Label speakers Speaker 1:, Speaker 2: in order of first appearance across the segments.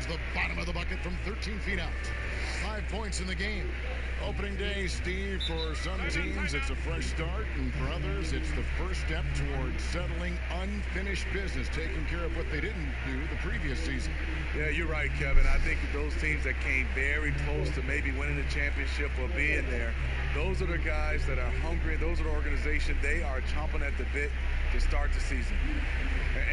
Speaker 1: the bottom of the bucket from 13 feet out. 5 points in the game. Opening day, Steve, for some teams, it's a fresh start, and for others, it's the first step towards settling unfinished business, taking care of what they didn't do the previous season.
Speaker 2: Yeah, you're right, Kevin. I think those teams that came very close to maybe winning the championship or being there, those are the guys that are hungry. Those are the organization. They are chomping at the bit to start the season.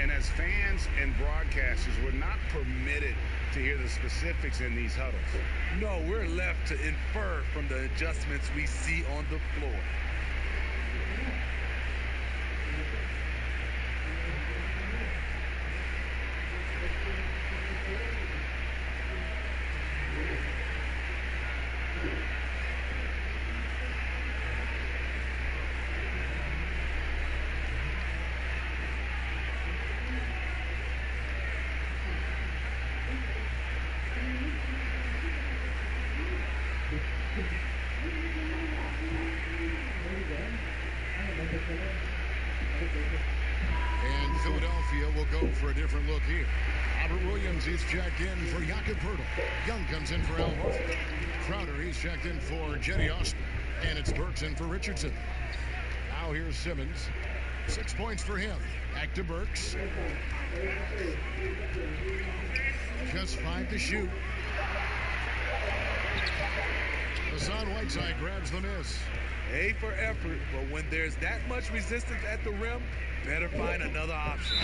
Speaker 3: And as fans and broadcasters, we're not permitted to hear the specifics in these huddles.
Speaker 2: No, we're left to infer from the adjustments we see on the floor.
Speaker 1: And Philadelphia will go for a different look here. Robert Williams, he's checked in for Jakob Poeltl. Young comes in for Al Horford. Crowder, he's checked in for Jetty Osman. And it's Burks in for Richardson. Now here's Simmons. 6 points for him. Back to Burks. Just 5 to shoot. Hassan Whiteside grabs the miss.
Speaker 2: A for effort, but when there's that much resistance at the rim, better find another option.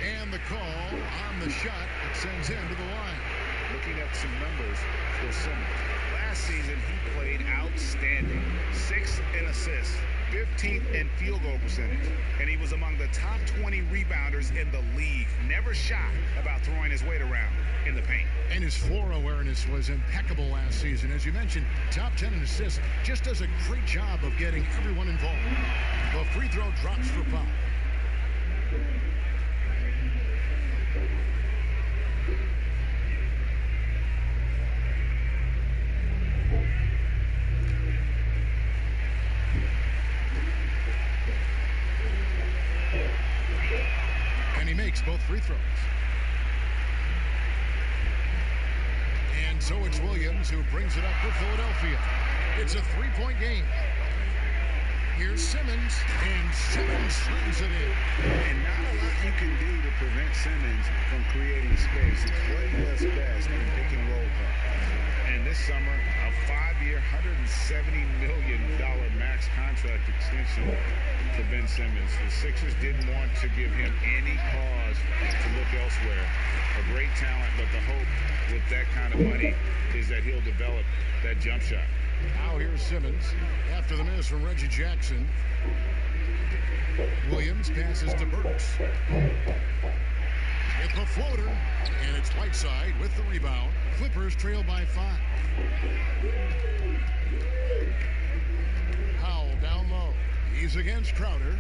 Speaker 1: And the call on the shot that sends him to the line.
Speaker 3: Looking at some numbers for Simmons. Last season, he played outstanding. 6th in assists, 15th in field goal percentage. And he was among the top 20 rebounders in the league. Never shy about throwing his weight around in the paint.
Speaker 1: And his floor awareness was impeccable last season. As you mentioned, top 10 in assists. Just does a great job of getting everyone involved. The free throw drops for foul. And he makes both free throws. And so it's Williams who brings it up for Philadelphia. It's a 3-point game. Here's Simmons, and Simmons slams it in.
Speaker 3: And not a lot you can do to prevent Simmons from creating space. It's what he does best in pick and roll play. And this summer, a 5-year, $170 million max contract extension for Ben Simmons. The Sixers didn't want to give him any cause to look elsewhere. A great talent, but the hope with that kind of money is that he'll develop that jump shot.
Speaker 1: Now here's Simmons after the miss from Reggie Jackson. Williams passes to Burks. With the floater, and it's Whiteside with the rebound. Clippers trail by 5. Powell down low. He's against Crowder.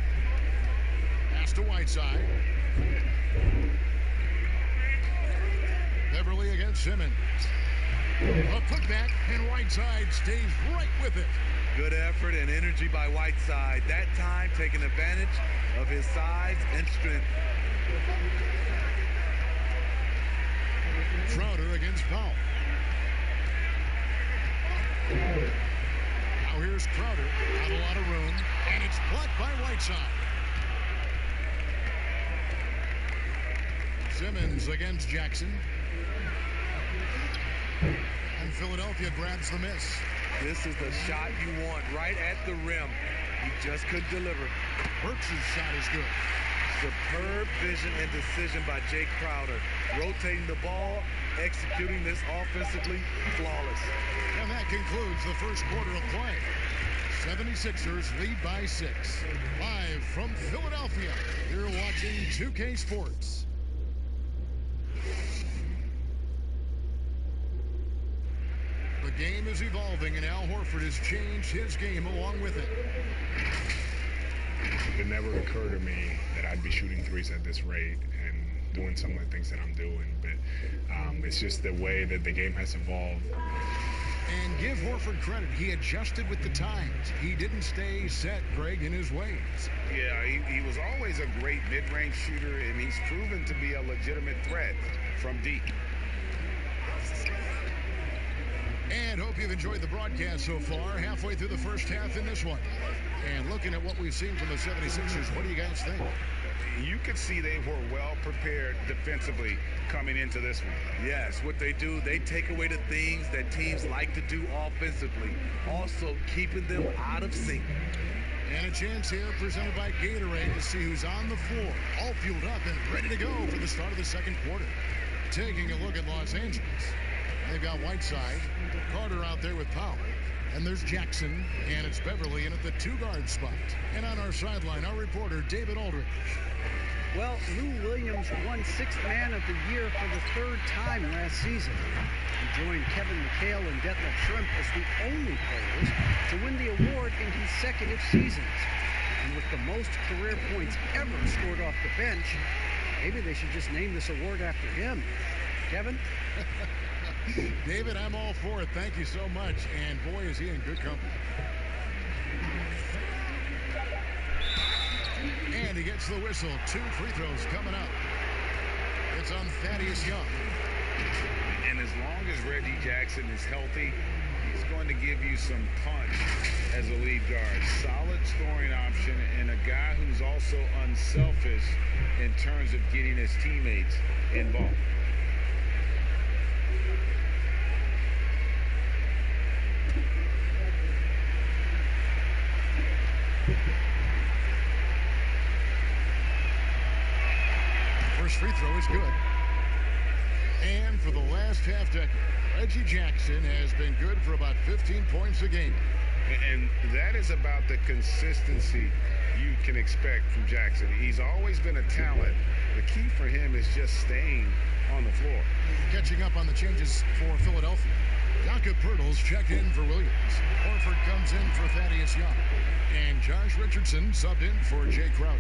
Speaker 1: Pass to Whiteside. Beverly against Simmons. A putback, and Whiteside stays right with it.
Speaker 2: Good effort and energy by Whiteside. That time taking advantage of his size and strength.
Speaker 1: Crowder against Powell. Now here's Crowder. Not a lot of room, and it's blocked by Whiteside. Simmons against Jackson. And Philadelphia grabs the miss.
Speaker 2: This is the shot you want, right at the rim. He just couldn't deliver.
Speaker 1: Burks' shot is good.
Speaker 2: Superb vision and decision by Jake Crowder. Rotating the ball, executing this offensively, flawless.
Speaker 1: And that concludes the first quarter of play. 76ers lead by 6. Live from Philadelphia, you're watching 2K Sports. The game is evolving, and Al Horford has changed his game along with it.
Speaker 4: It never occurred to me that I'd be shooting threes at this rate and doing some of the things that I'm doing, but it's just the way that the game has evolved.
Speaker 1: And give Horford credit. He adjusted with the times. He didn't stay set, Greg, in his ways.
Speaker 3: Yeah, he was always a great mid-range shooter, and he's proven to be a legitimate threat from deep.
Speaker 1: And hope you've enjoyed the broadcast so far. Halfway through the first half in this one. And looking at what we've seen from the 76ers, what do you guys think?
Speaker 3: You could see they were well prepared defensively coming into this one.
Speaker 2: Yes, what they do, they take away the things that teams like to do offensively, also keeping them out of sync.
Speaker 1: And a chance here presented by Gatorade to see who's on the floor, all fueled up and ready to go for the start of the second quarter. Taking a look at Los Angeles. They've got Whiteside, Carter out there with Powell. And there's Jackson, and it's Beverly in at the two-guard spot. And on our sideline, our reporter, David Aldridge.
Speaker 5: Well, Lou Williams won Sixth Man of the Year for the third time last season. He joined Kevin McHale and Detlef Schrempf as the only players to win the award in consecutive seasons. And with the most career points ever scored off the bench, maybe they should just name this award after him. Kevin?
Speaker 1: David, I'm all for it. Thank you so much. And boy, is he in good company. And he gets the whistle. 2 free throws coming up. It's on Thaddeus Young.
Speaker 3: And as long as Reggie Jackson is healthy, he's going to give you some punch as a lead guard. Solid scoring option and a guy who's also unselfish in terms of getting his teammates involved.
Speaker 1: First free throw is good. And for the last half decade, Reggie Jackson has been good for about 15 points a game.
Speaker 3: And that is about the consistency you can expect from Jackson. He's always been a talent. The key for him is just staying on the floor.
Speaker 1: Catching up on the changes for Philadelphia. Jakob Poeltl's checked in for Williams. Horford comes in for Thaddeus Young. And Josh Richardson subbed in for Jay Crowder.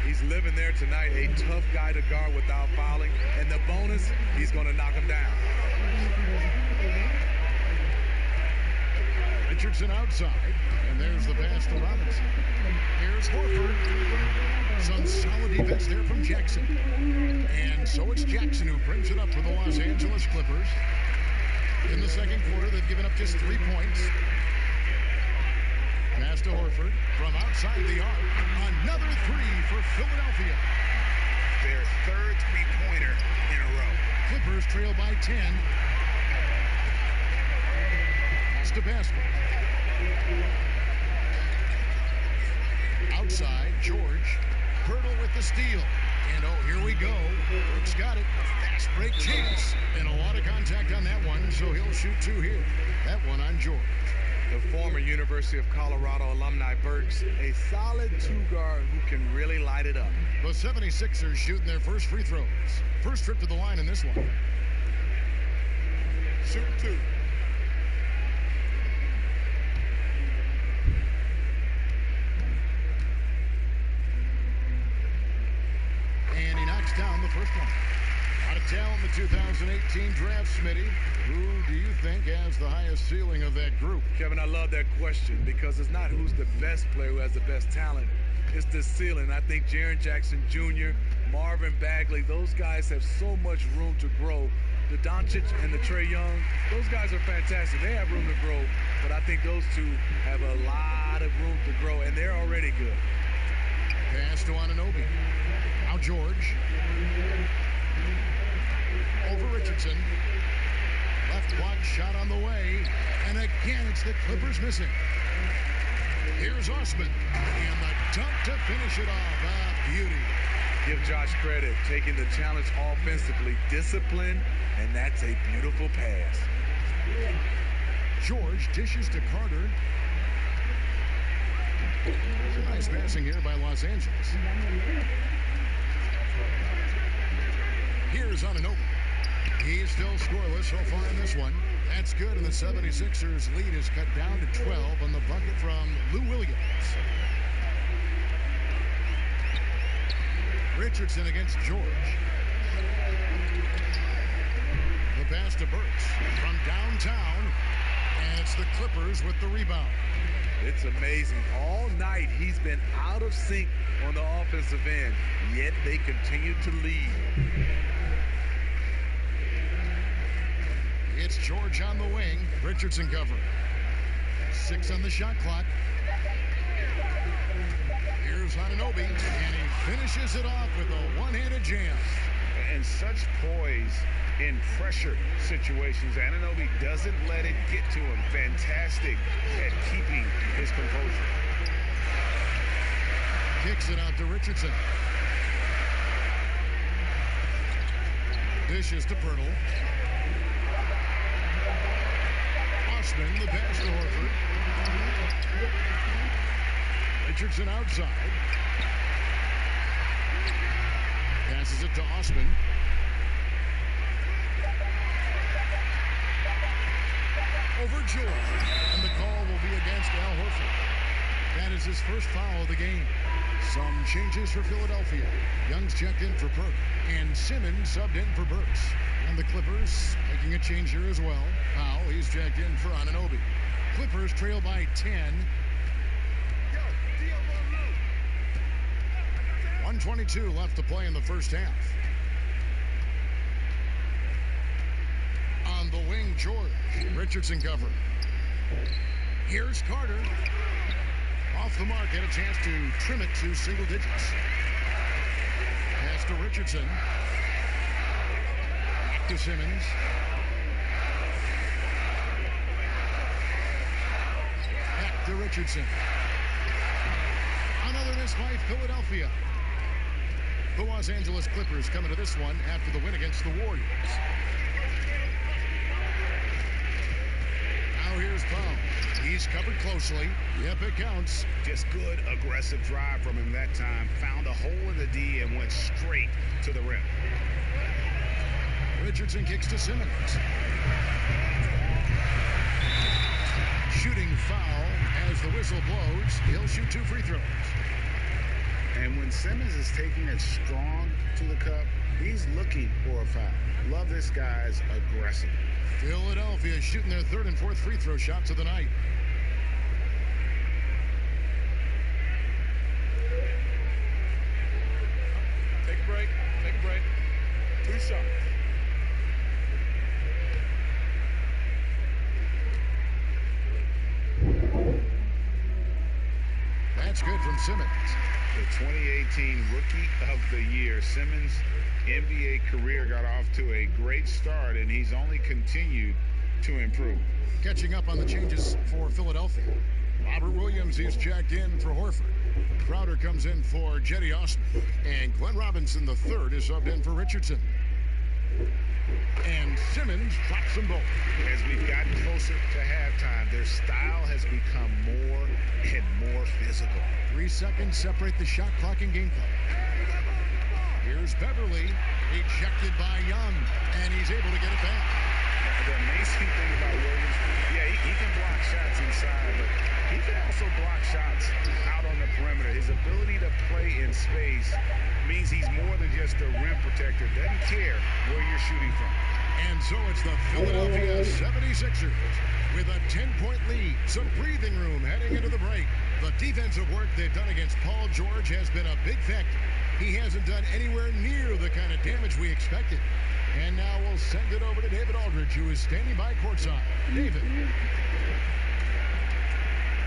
Speaker 2: He's living there tonight, a tough guy to guard without fouling. And the bonus, he's going to knock him down.
Speaker 1: Richardson outside, and there's the pass to Robinson. Here's Horford. Some solid defense there from Jackson. And so it's Jackson who brings it up for the Los Angeles Clippers. In the second quarter, they've given up just 3 points. Pass to Horford from outside the arc. Another 3 for Philadelphia.
Speaker 3: Their third three-pointer in a row.
Speaker 1: Clippers trail by 10. Pass to basket. Outside, George. Poeltl with the steal. And oh, here we go. Brooks got it. Fast break chance. And a lot of contact on that one, so he'll shoot 2 here. That one on George.
Speaker 2: The former University of Colorado alumni Burks, a solid 2-guard who can really light it up.
Speaker 1: The 76ers shooting their first free throws. First trip to the line in this one. Shoot 2. And he knocks down the first one. Out of town, the 2018 draft, Smitty. Who do you think has the highest ceiling of that group?
Speaker 2: Kevin, I love that question because it's not who's the best player who has the best talent. It's the ceiling. I think Jaren Jackson Jr., Marvin Bagley, those guys have so much room to grow. The Doncic and the Trae Young, those guys are fantastic. They have room to grow, but I think those two have a lot of room to grow, and they're already good.
Speaker 1: Pass to Anunoby. Now George. Over Richardson. Left block shot on the way. And again, it's the Clippers missing. Here's Osman. And the dunk to finish it off. Ah, beauty.
Speaker 2: Give Josh credit, taking the challenge offensively, discipline, and that's a beautiful pass.
Speaker 1: George dishes to Carter. Nice passing here by Los Angeles. Here's Anunoby. He's still scoreless so far in this one. That's good, and the 76ers lead is cut down to 12 on the bucket from Lou Williams. Richardson against George. The pass to Burks from downtown, and it's the Clippers with the rebound.
Speaker 2: It's amazing. All night he's been out of sync on the offensive end, yet they continue to lead.
Speaker 1: George on the wing. Richardson covering. 6 on the shot clock. Here's Anunoby, and he finishes it off with a one-handed jam.
Speaker 3: And such poise in pressure situations. Anunoby doesn't let it get to him. Fantastic at keeping his composure.
Speaker 1: Kicks it out to Richardson. Dishes to Pirtle. Osman, the pass to Horford. Richardson outside. Passes it to Osman. Over George. And the call will be against Al Horford. That is his first foul of the game. Some changes for Philadelphia. Young's checked in for Perk. And Simmons subbed in for Burks. And the Clippers making a change here as well. Powell, he's checked in for Anunoby. Clippers trail by 10. 1:22 left to play in the first half. On the wing, George. Richardson cover. Here's Carter. Off the mark, had a chance to trim it to single digits. Pass to Richardson. Back to Simmons. Back to Richardson. Another miss by Philadelphia. The Los Angeles Clippers coming to this one after the win against the Warriors. Now here's Powell. He's covered closely. Yep, it counts.
Speaker 3: Just good aggressive drive from him that time. Found a hole in the D and went straight to the rim.
Speaker 1: Richardson kicks to Simmons. Shooting foul as the whistle blows. He'll shoot 2 free throws.
Speaker 3: And when Simmons is taking it strong to the cup, he's looking for a foul. Love this guy's aggressive.
Speaker 1: Philadelphia shooting their 3rd and 4th free throw shots of the night.
Speaker 2: Take a break. Take a break. 2 shots.
Speaker 1: That's good from Simmons.
Speaker 3: The 2018 Rookie of the Year. Simmons' NBA career got off to a great start, and he's only continued to improve.
Speaker 1: Catching up on the changes for Philadelphia. Robert Williams is jacked in for Horford. Crowder comes in for Jetty Osman. And Glenn Robinson III is subbed in for Richardson. And Simmons drops them both.
Speaker 3: As we've gotten closer to halftime, their style has become more and more physical.
Speaker 1: 3 seconds separate the shot clock and game clock. Here's Beverly, ejected by Young, and he's able to get it back.
Speaker 3: The amazing thing about Williams, he can block shots inside, but he can also block shots out on the perimeter. His ability to play in space means he's more than just a rim protector. Doesn't care where you're shooting from.
Speaker 1: And so it's the Philadelphia 76ers with a 10-point lead. Some breathing room heading into the break. The defensive work they've done against Paul George has been a big factor. He hasn't done anywhere near the kind of damage we expected. And now we'll send it over to David Aldridge, who is standing by courtside. David.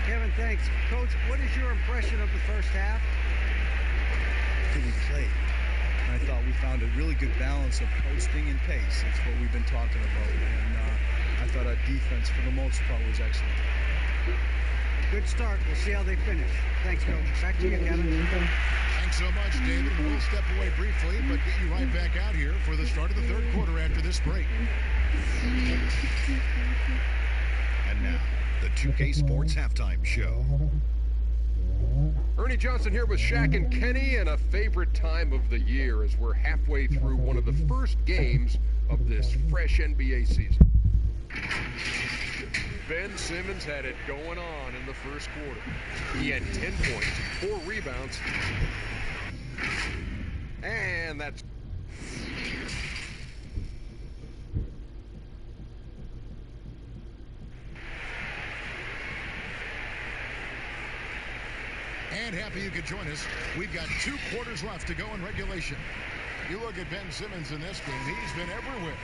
Speaker 5: Kevin, thanks. Coach, what is your impression of the first half?
Speaker 6: We played. I thought we found a really good balance of posting and pace. That's what we've been talking about. And I thought our defense, for the most part, was excellent.
Speaker 5: Good start. We'll see how they finish. Thanks, Coach. Back to you, Kevin.
Speaker 1: Thanks so much, David. We'll step away briefly, but get you right back out here for the start of the 3rd quarter after this break.
Speaker 7: And now, the 2K Sports Halftime Show.
Speaker 8: Ernie Johnson here with Shaq and Kenny, and a favorite time of the year as we're halfway through one of the first games of this fresh NBA season. Ben Simmons had it going on in the first quarter. He had 10 points, 4 rebounds, and that's...
Speaker 1: And happy you could join us. We've got 2 quarters left to go in regulation. You look at Ben Simmons in this game, he's been everywhere.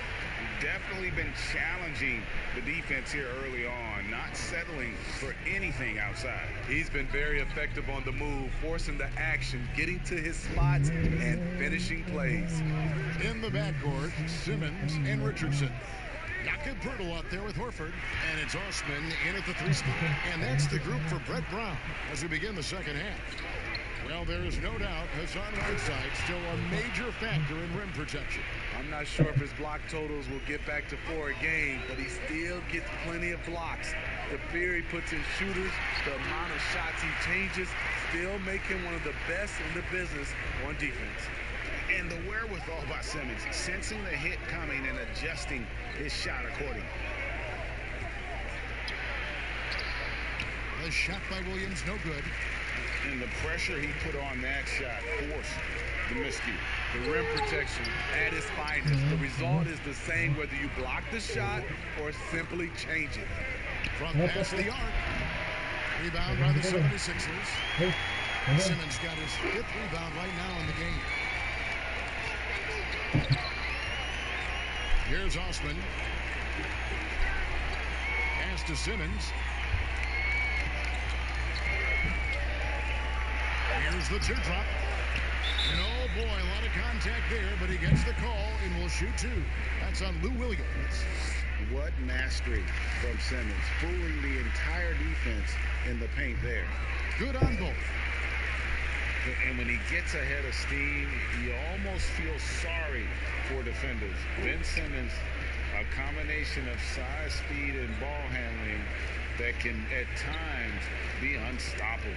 Speaker 3: definitely been challenging the defense here early on, not settling for anything outside.
Speaker 2: He's been very effective on the move, forcing the action, getting to his spots, and finishing plays.
Speaker 1: In the backcourt, Simmons and Richardson. Jakob Poeltl out there with Horford, and it's Osman in at the 3 spot. And that's the group for Brett Brown as we begin the second half. Well, there is no doubt Hassan Whiteside still a major factor in rim protection.
Speaker 2: I'm not sure if his block totals will get back to 4 a game, but he still gets plenty of blocks. The fear he puts in shooters, the amount of shots he changes, still make him one of the best in the business on defense.
Speaker 3: And the wherewithal by Simmons, sensing the hit coming and adjusting his shot accordingly.
Speaker 1: The shot by Williams, no good.
Speaker 3: And the pressure he put on that shot forced the miscue.
Speaker 2: The rim protection at its finest. The result is the same whether you block the shot or simply change it.
Speaker 1: From past the arc. Rebound by the 76ers. Simmons got his 5th rebound right now in the game. Here's Osman. Pass to Simmons. Here's the teardrop. And oh boy, a lot of contact there, but he gets the call and will shoot 2. That's on Lou Williams.
Speaker 3: What mastery from Simmons, fooling the entire defense in the paint there.
Speaker 1: Good on both.
Speaker 3: And when he gets ahead of steam, you almost feel sorry for defenders. Ben Simmons, a combination of size, speed, and ball handling that can at times be unstoppable.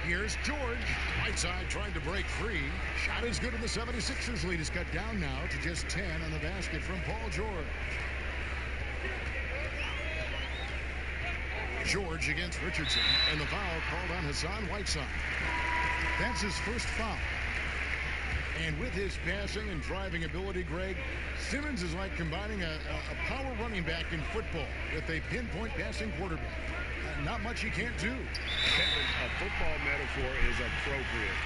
Speaker 1: Here's George. Whiteside trying to break free. Shot is good, and the 76ers lead is cut down now to just 10 on the basket from Paul George. George against Richardson, and the foul called on Hassan Whiteside. That's his first foul. And with his passing and driving ability, Greg, Simmons is like combining a power running back in football with a pinpoint passing quarterback. Not much he can't do.
Speaker 3: A football metaphor is appropriate.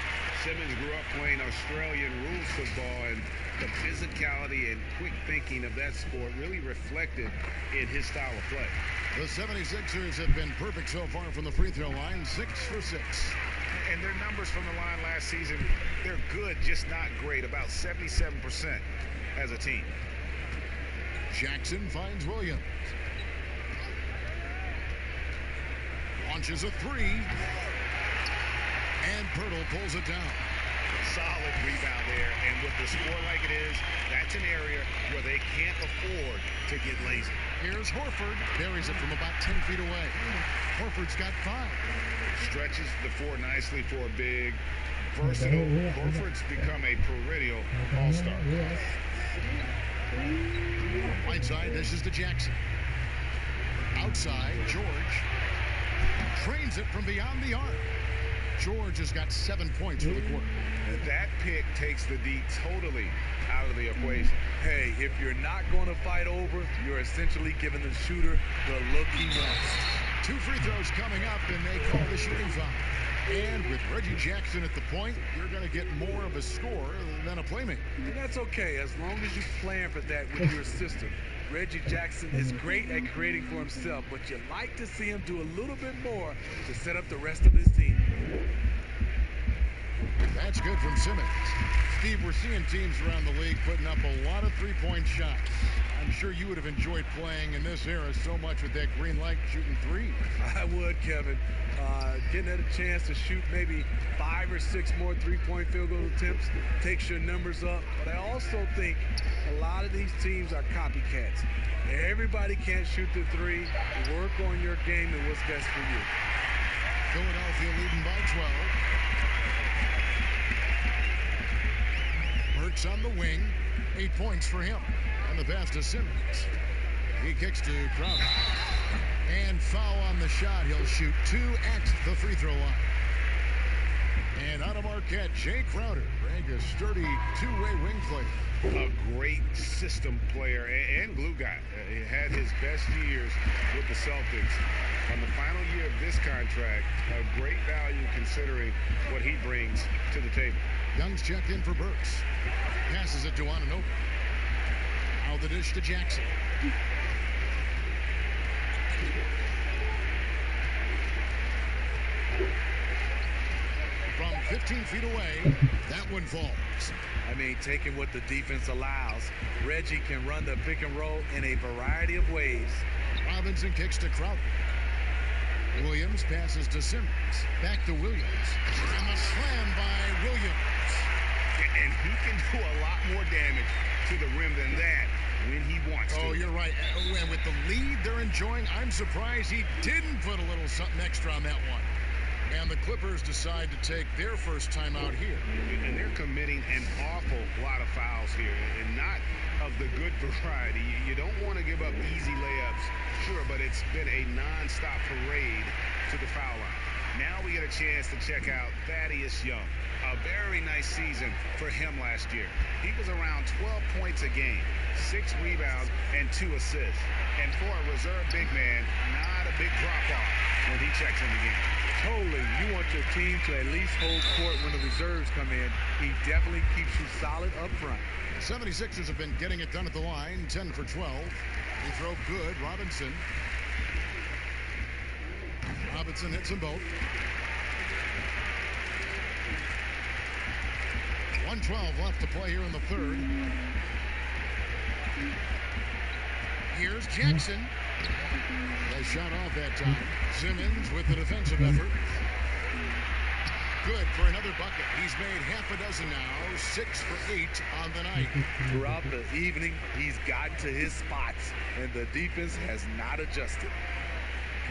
Speaker 3: Simmons grew up playing Australian rules football, and the physicality and quick thinking of that sport really reflected in his style of play.
Speaker 1: The 76ers have been perfect so far from the free throw line, 6 for 6.
Speaker 3: And their numbers from the line last season, they're good, just not great, about 77% as a team.
Speaker 1: Jackson finds Williams. Launches a 3. And Poeltl pulls it down.
Speaker 3: Solid rebound there, and with the score like it is, that's an area where they can't afford to get lazy.
Speaker 1: Here's Horford, buries it from about 10 feet away. Horford's got 5.
Speaker 3: Stretches the floor nicely for a big, versatile. Horford's become a perennial all-star.
Speaker 1: Whiteside dishes to Jackson. Outside, George trains it from beyond the arc. George has got 7 points for the quarter.
Speaker 3: That pick takes the D totally out of the equation.
Speaker 2: Hey, if you're not going to fight over, you're essentially giving the shooter the look he wants.
Speaker 1: 2 free throws coming up, and they call the shooting foul. And with Reggie Jackson at the point, you're going to get more of a score than a playmaker.
Speaker 2: And that's okay, as long as you plan for that with your system. Reggie Jackson is great at creating for himself, but you like to see him do a little bit more to set up the rest of his team.
Speaker 1: That's good from Simmons. Steve, we're seeing teams around the league putting up a lot of three-point shots. I'm sure you would have enjoyed playing in this era so much with that green light shooting 3.
Speaker 2: I would, Kevin. Getting a chance to shoot maybe 5 or 6 more three-point field goal attempts takes your numbers up. But I also think a lot of these teams are copycats. Everybody can't shoot the 3. Work on your game and what's best for you.
Speaker 1: Philadelphia leading by 12. Burks on the wing. 8 points for him. And the pass to Simmons. He kicks to Crowder. And foul on the shot. He'll shoot 2 at the free throw line. And out of Marquette, Jay Crowder, ranked a sturdy 2-way wing player.
Speaker 3: A great system player and glue guy. He had his best years with the Celtics. On the final year of this contract, a great value considering what he brings to the table.
Speaker 1: Young's checked in for Burks. Passes it to Anunoby. Now the dish to Jackson. From 15 feet away, that one falls.
Speaker 2: I mean, taking what the defense allows, Reggie can run the pick and roll in a variety of ways.
Speaker 1: Robinson kicks to Crowder. Williams passes to Simmons. Back to Williams. And the slam by Williams.
Speaker 3: And he can do a lot more damage to the rim than that when he wants to.
Speaker 1: Oh, you're right. And with the lead they're enjoying, I'm surprised he didn't put a little something extra on that one. And the Clippers decide to take their first time out here.
Speaker 3: And they're committing an awful lot of fouls here, and not of the good variety. You don't want to give up easy layups, sure, but it's been a non-stop parade to the foul line. Now we get a chance to check out Thaddeus Young. A very nice season for him last year. He was around 12 points a game, 6 rebounds, and 2 assists. And for a reserve big man, not a big drop-off when he checks in the game.
Speaker 2: Totally. You want your team to at least hold court when the reserves come in. He definitely keeps you solid up front.
Speaker 1: 76ers have been getting it done at the line, 10 for 12. They throw good. Robinson hits them both. 1:12 left to play here in the third. Here's Jackson. They shot off that time. Simmons with the defensive effort. Good for another bucket. He's made half a dozen now. 6 for 8 on the night.
Speaker 2: Throughout the evening, he's gotten to his spots, and the defense has not adjusted.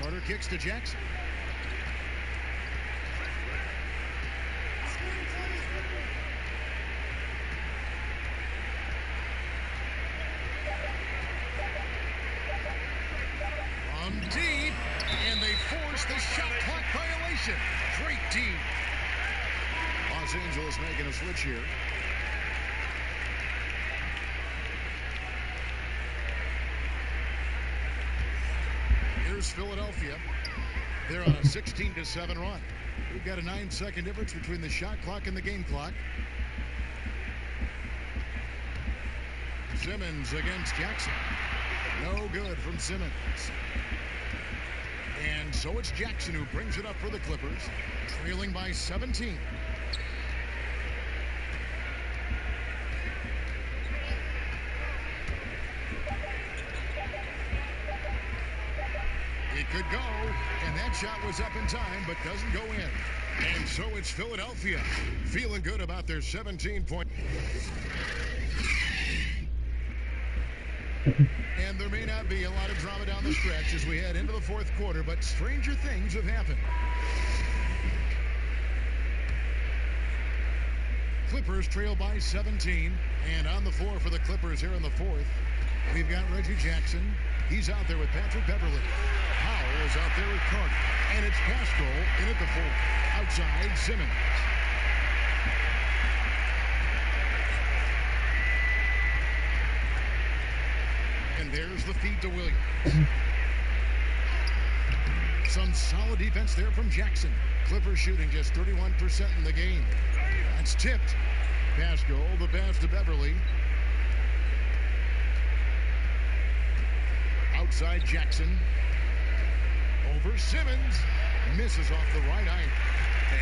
Speaker 1: Carter kicks to Jackson. Deep, and they force the shot clock violation. Great D. Los Angeles making a switch here. Here's Philadelphia. They're on a 16-7 run. We've got a 9-second difference between the shot clock and the game clock. Simmons against Jackson. No good from Simmons. And so it's Jackson who brings it up for the Clippers, trailing by 17. It could go, and that shot was up in time, but doesn't go in. And so it's Philadelphia, feeling good about their 17-point. And there may not be a lot of drama down the stretch as we head into the fourth quarter, but stranger things have happened. Clippers trail by 17, and on the floor for the Clippers here in the fourth, we've got Reggie Jackson. He's out there with Patrick Beverly. Powell is out there with Carter. And it's Pascal in at the fourth. Outside, Simmons. And there's the feed to Williams. Some solid defense there from Jackson. Clippers shooting just 31% in the game. That's tipped. Pascal, the pass to Beverly. Outside Jackson. Over Simmons. Misses off the right iron.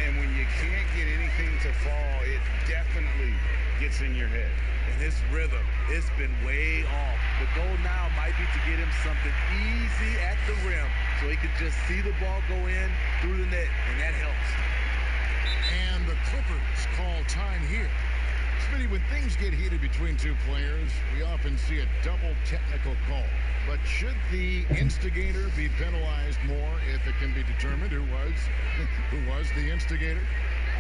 Speaker 3: And when you can't get anything to fall, it definitely gets in your head.
Speaker 2: And his rhythm, it's been way off. The goal now might be to get him something easy at the rim so he can just see the ball go in through the net, and that helps.
Speaker 1: And the Clippers call time here. Smitty, when things get heated between two players, we often see a double technical call. But should the instigator be penalized more if it can be determined who was the instigator?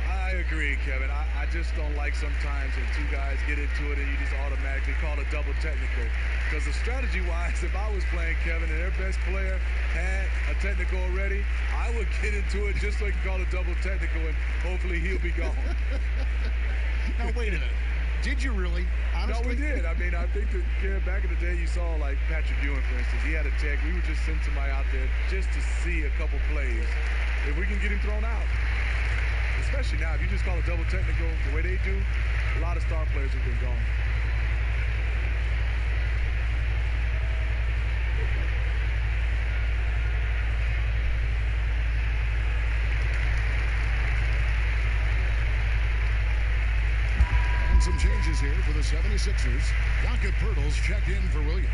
Speaker 2: I agree, Kevin. I just don't like sometimes when two guys get into it and you just automatically call a double technical. Because the strategy-wise, if I was playing Kevin and their best player had a technical already, I would get into it just so I can call a double technical and hopefully he'll be gone.
Speaker 1: Now, wait a minute. Did you really? Honestly?
Speaker 2: No, we did. I mean, I think that back in the day, you saw like Patrick Ewing, for instance. He had a tech. We would just send somebody out there just to see a couple plays. If we can get him thrown out. Especially now, if you just call a double technical the way they do, a lot of star players have been gone.
Speaker 1: Williams here for the 76ers. Jakob Poeltl's checked in for Williams.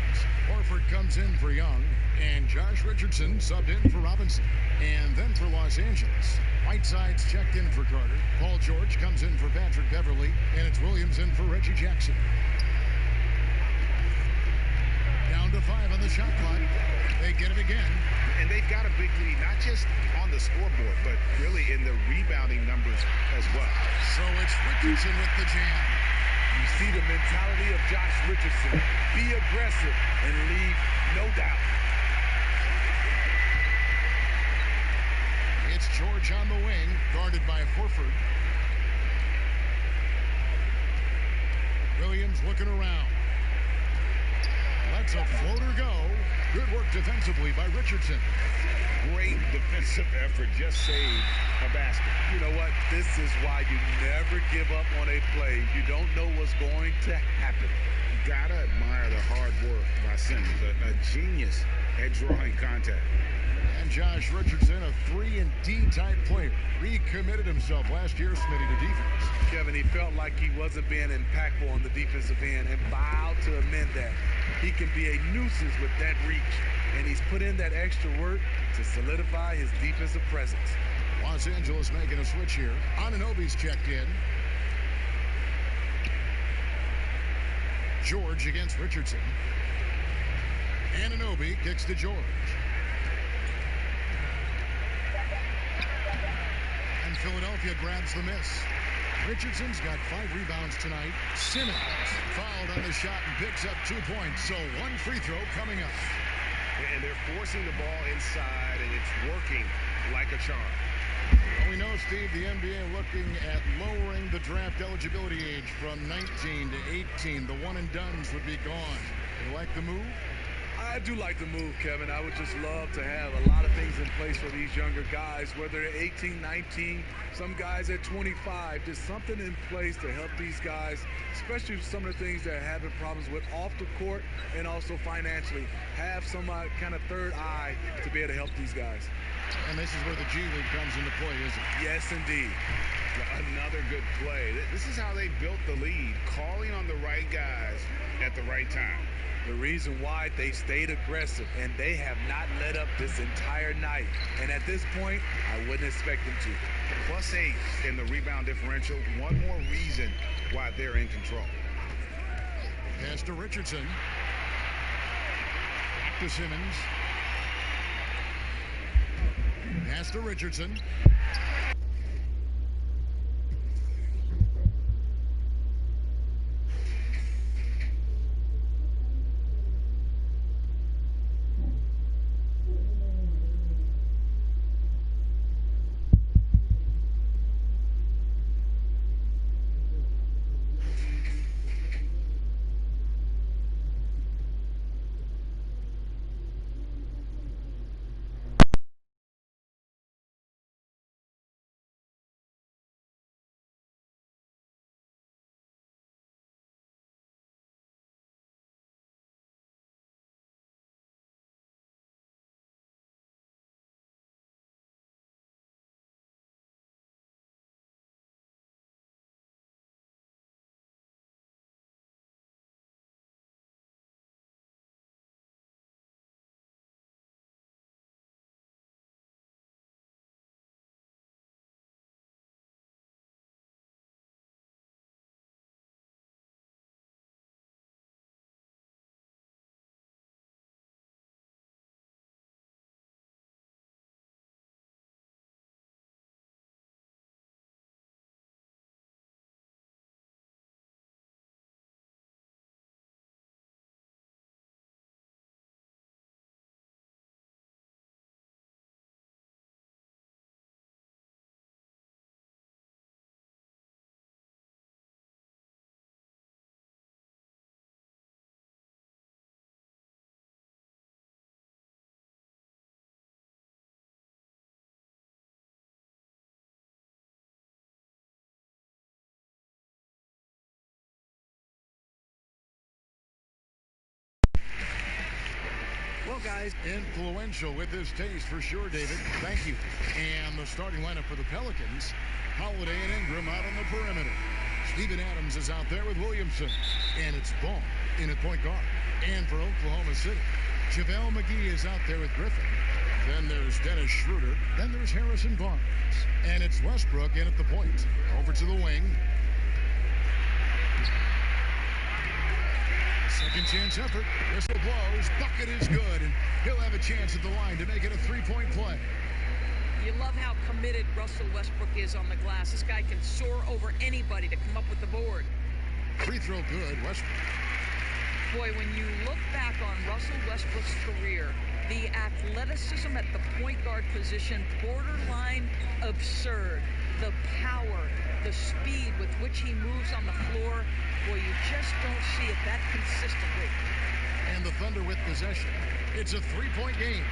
Speaker 1: Horford comes in for Young. And Josh Richardson subbed in for Robinson. And then for Los Angeles, Whiteside's checked in for Carter. Paul George comes in for Patrick Beverly. And it's Williams in for Reggie Jackson. Down to 5 on the shot clock. They get it again.
Speaker 3: And they've got a big lead, not just on the scoreboard, but really in the rebounding numbers as well.
Speaker 1: So it's Richardson with the jam.
Speaker 2: You see the mentality of Josh Richardson. Be aggressive and leave no doubt.
Speaker 1: It's George on the wing, guarded by Horford. Williams looking around. Lets a floater go. Good work defensively by Richardson.
Speaker 3: Great defensive effort, just saved a basket.
Speaker 2: You know what? This is why you never give up on a play. You don't know what's going to happen.
Speaker 3: You gotta admire the hard work by Simmons, a genius at drawing contact.
Speaker 1: And Josh Richardson, a 3-and-D type player, recommitted himself last year, Smitty, to defense.
Speaker 2: Kevin, he felt like he wasn't being impactful on the defensive end and vowed to amend that. He can be a nuisance with that reach, and he's put in that extra work to solidify his defensive presence.
Speaker 1: Los Angeles making a switch here. Anunoby's checked in. George against Richardson. Anunoby kicks to George. And Philadelphia grabs the miss. Richardson's got 5 rebounds tonight. Simmons fouled on the shot and picks up 2 points. So 1 free throw coming up.
Speaker 3: And they're forcing the ball inside, and it's working like a charm.
Speaker 1: Well, we know, Steve, the NBA looking at lowering the draft eligibility age from 19 to 18. The one-and-dones would be gone. You like the move?
Speaker 2: I do like the move, Kevin. I would just love to have a lot of things in place for these younger guys, whether they're 18, 19, some guys at 25. There's something in place to help these guys, especially some of the things they're having problems with off the court and also financially. Have some kind of third eye to be able to help these guys.
Speaker 1: And this is where the G League comes into play, isn't it?
Speaker 2: Yes, indeed.
Speaker 3: Another good play. This is how they built the lead, calling on the right guys at the right time.
Speaker 2: The reason why they stayed aggressive, and they have not let up this entire night. And at this point, I wouldn't expect them to.
Speaker 3: +8 in the rebound differential. One more reason why they're in control.
Speaker 1: Pass to Richardson. Back to Simmons. Pass to Richardson. Well, guys, influential with his taste for sure, David. Thank you. And the starting lineup for the Pelicans, Holiday and Ingram out on the perimeter. Steven Adams is out there with Williamson. And it's Ball in at point guard. And for Oklahoma City, JaVale McGee is out there with Griffin. Then there's Dennis Schroeder. Then there's Harrison Barnes. And it's Westbrook in at the point. Over to the wing. Second chance effort. Whistle blows. Bucket is good. And he'll have a chance at the line to make it a three-point play.
Speaker 9: You love how committed Russell Westbrook is on the glass. This guy can soar over anybody to come up with the board.
Speaker 1: Free throw good. Westbrook.
Speaker 9: Boy, when you look back on Russell Westbrook's career, the athleticism at the point guard position, borderline absurd. The power, the speed with which he moves on the floor, boy, you just don't see it that consistently.
Speaker 1: And the Thunder with possession. It's a three-point game.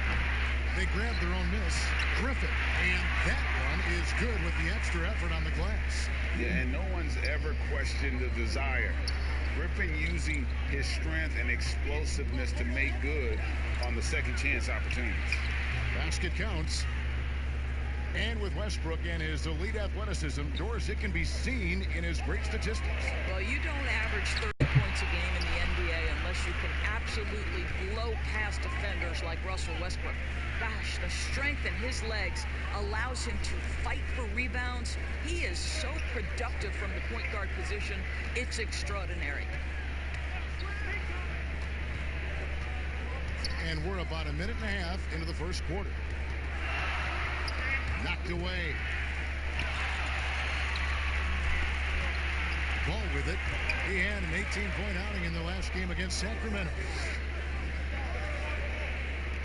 Speaker 1: They grab their own miss. Griffin. And that one is good with the extra effort on the glass.
Speaker 3: Yeah, and no one's ever questioned the desire. Griffin using his strength and explosiveness to make good on the second chance opportunities.
Speaker 1: Basket counts. And with Westbrook and his elite athleticism, Doris, it can be seen in his great statistics.
Speaker 9: Well, you don't average 30 points a game in the NBA unless you can absolutely blow past defenders like Russell Westbrook. Gosh, the strength in his legs allows him to fight for rebounds. He is so productive from the point guard position. It's extraordinary.
Speaker 1: And we're about a minute and a half into the first quarter. Knocked away. Ball with it. He had an 18-point outing in the last game against Sacramento.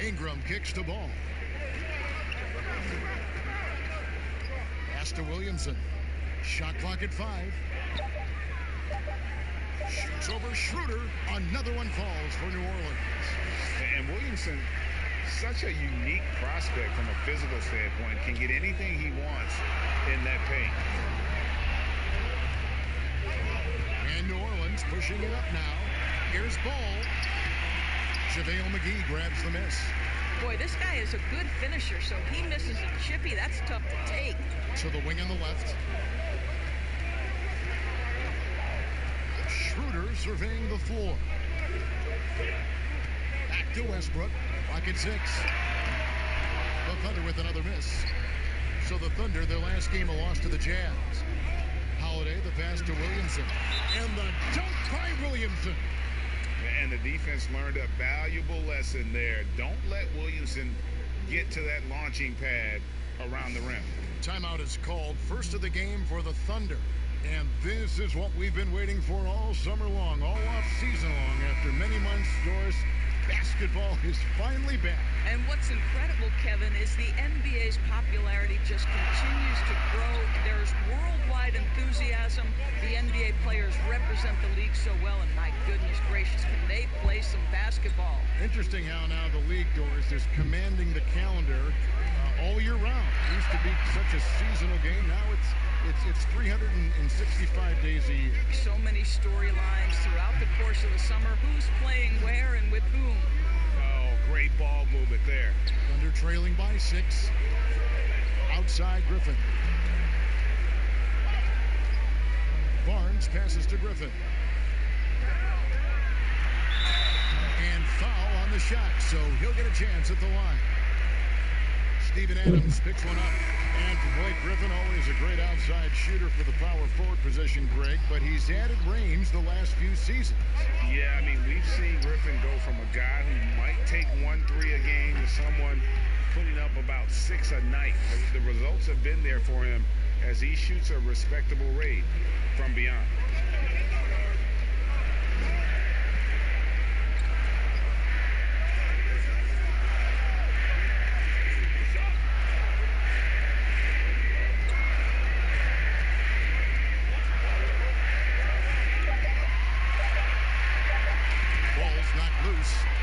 Speaker 1: Ingram kicks the ball. Pass to Williamson. Shot clock at 5. Shoots over Schroeder. Another one falls for New Orleans.
Speaker 3: And Williamson, such a unique prospect from a physical standpoint, can get anything he wants in that paint.
Speaker 1: And New Orleans pushing it up now. Here's Ball. JaVale McGee grabs the miss.
Speaker 9: Boy, this guy is a good finisher, so he misses a chippy. That's tough to take.
Speaker 1: To the wing on the left. Schroeder surveying the floor. Back to Westbrook. Clock at 6. The Thunder with another miss. So the Thunder, their last game, a loss to the Jazz. Holiday, the pass to Williamson. And the dunk by Williamson.
Speaker 3: And the defense learned a valuable lesson there. Don't let Williamson get to that launching pad around the rim.
Speaker 1: Timeout is called. First of the game for the Thunder. And this is what we've been waiting for all summer long, all off season long. After many months, Doris, basketball is finally back.
Speaker 9: And what's incredible, Kevin, is the NBA's popularity just continues to grow. There's worldwide enthusiasm. The NBA players represent the league so well, and my goodness gracious, can they play some basketball?
Speaker 1: Interesting how now the league, Doris, is commanding the calendar all year round. It used to be such a seasonal game. Now it's 365 days a year.
Speaker 9: So many storylines throughout the course of the summer. Who's playing where and with whom?
Speaker 3: Oh, great ball movement there.
Speaker 1: Thunder trailing by 6. Outside Griffin. Barnes passes to Griffin. And foul on the shot, so he'll get a chance at the line. Steven Adams picks one up. And for Blake Griffin, always a great outside shooter for the power forward position, Greg, but he's added range the last few seasons.
Speaker 3: Yeah, I mean, we've seen Griffin go from a guy who might take 1 3 a game to someone putting up about 6 a night. The results have been there for him as he shoots a respectable rate from beyond.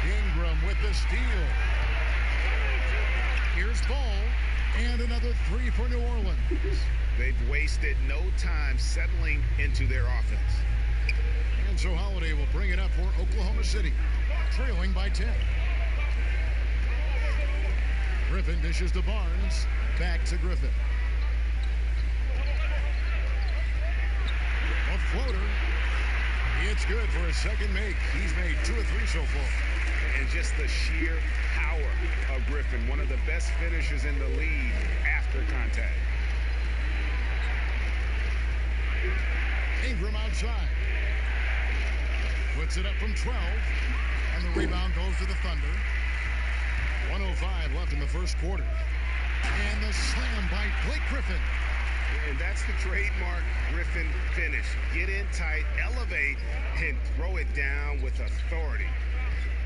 Speaker 1: Ingram with the steal. Here's Ball, and another 3 for New Orleans.
Speaker 3: They've wasted no time settling into their offense.
Speaker 1: And so Holiday will bring it up for Oklahoma City, trailing by 10. Griffin dishes to Barnes, back to Griffin. A floater. It's good for a second make. He's made 2 of 3 so far.
Speaker 3: And just the sheer power of Griffin, one of the best finishers in the league after contact.
Speaker 1: Ingram outside. Puts it up from 12. And the rebound goes to the Thunder. 1:05 left in the first quarter. And the slam by Blake Griffin.
Speaker 3: And that's the trademark Griffin finish. Get in tight, elevate, and throw it down with authority.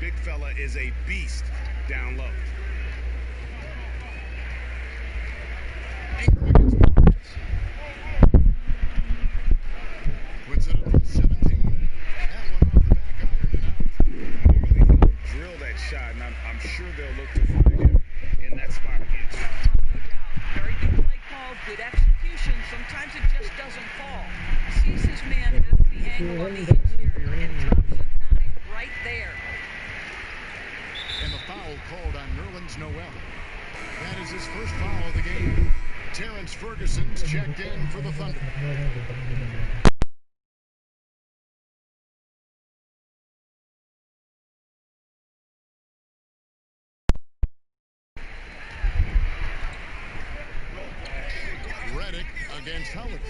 Speaker 3: Big fella is a beast down low.
Speaker 1: Puts it up from 17. That one off the back iron and out.
Speaker 3: Drill that shot, and I'm sure they'll look to find him in that spot again.
Speaker 9: No doubt. Very good play call, good execution. Sometimes it just doesn't fall. Sees his man at the angle on the interior and drops a dime right there.
Speaker 1: And the foul called on Nerlens Noel. That is his first foul of the game. Terrence Ferguson's checked in for the Thunder. Reddick against Howard.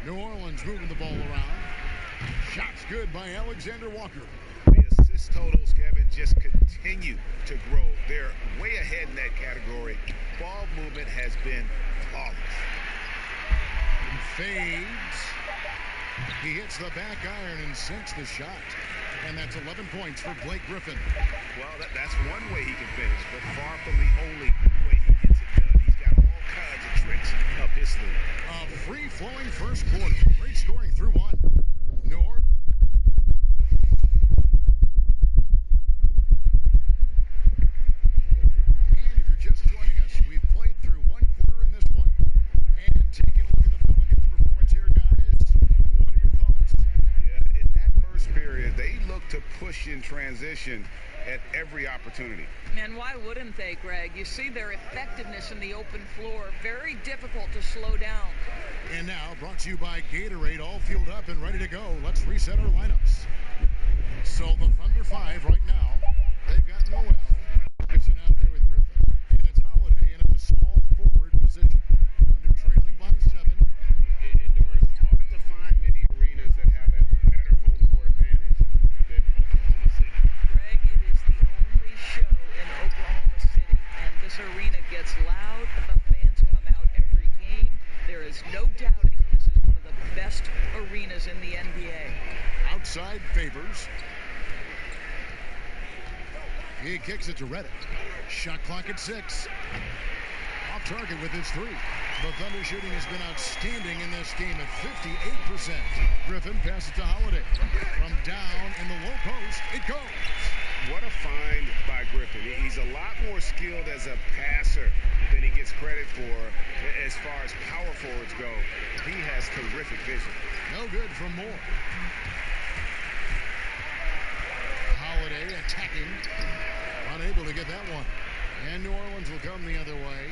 Speaker 1: New Orleans moving the ball around. Shots good by Alexander Walker.
Speaker 3: The assist totals, Kevin, just continue to grow. They're way ahead in that category. Ball movement has been flawless.
Speaker 1: Fades. He hits the back iron and sinks the shot. And that's 11 points for Blake Griffin.
Speaker 3: Well, that's one way he can finish, but far from the only way he gets it done. He's got all kinds of tricks up his sleeve.
Speaker 1: A free-flowing first quarter. Great scoring through one. New Orleans. And if you're just joining us, we've played through one quarter in this one. And taking a look at the Pelicans' performance here, guys. What are your thoughts?
Speaker 3: Yeah, in that first period, they looked to push in transition at every opportunity.
Speaker 9: And why wouldn't they, Greg? You see their effectiveness in the open floor. Very difficult to slow down.
Speaker 1: And now, brought to you by Gatorade, all fueled up and ready to go. Let's reset our lineups. So the Thunder 5 right now. They've got Noel. Ferguson out there with Griffin. And it's Holiday in a small forward position. Thunder trailing by 7.
Speaker 3: It's hard to find many arenas that have a better home court advantage than Oklahoma City.
Speaker 9: Greg, it is the only show in Oklahoma City. And this arena gets loud. The fans come out every game. There is no doubting this is one of the best arenas in the NBA.
Speaker 1: Outside Favors. He kicks it to Reddick. Shot clock at 6. Off target with his 3. The Thunder shooting has been outstanding in this game at 58%. Griffin passes to Holiday. From down in the low post, it goes.
Speaker 3: What a find by Griffin. He's a lot more skilled as a passer than he gets credit for as far as power forwards go. He has terrific vision.
Speaker 1: No good from Moore. Holiday attacking. Unable to get that one. And New Orleans will come the other way.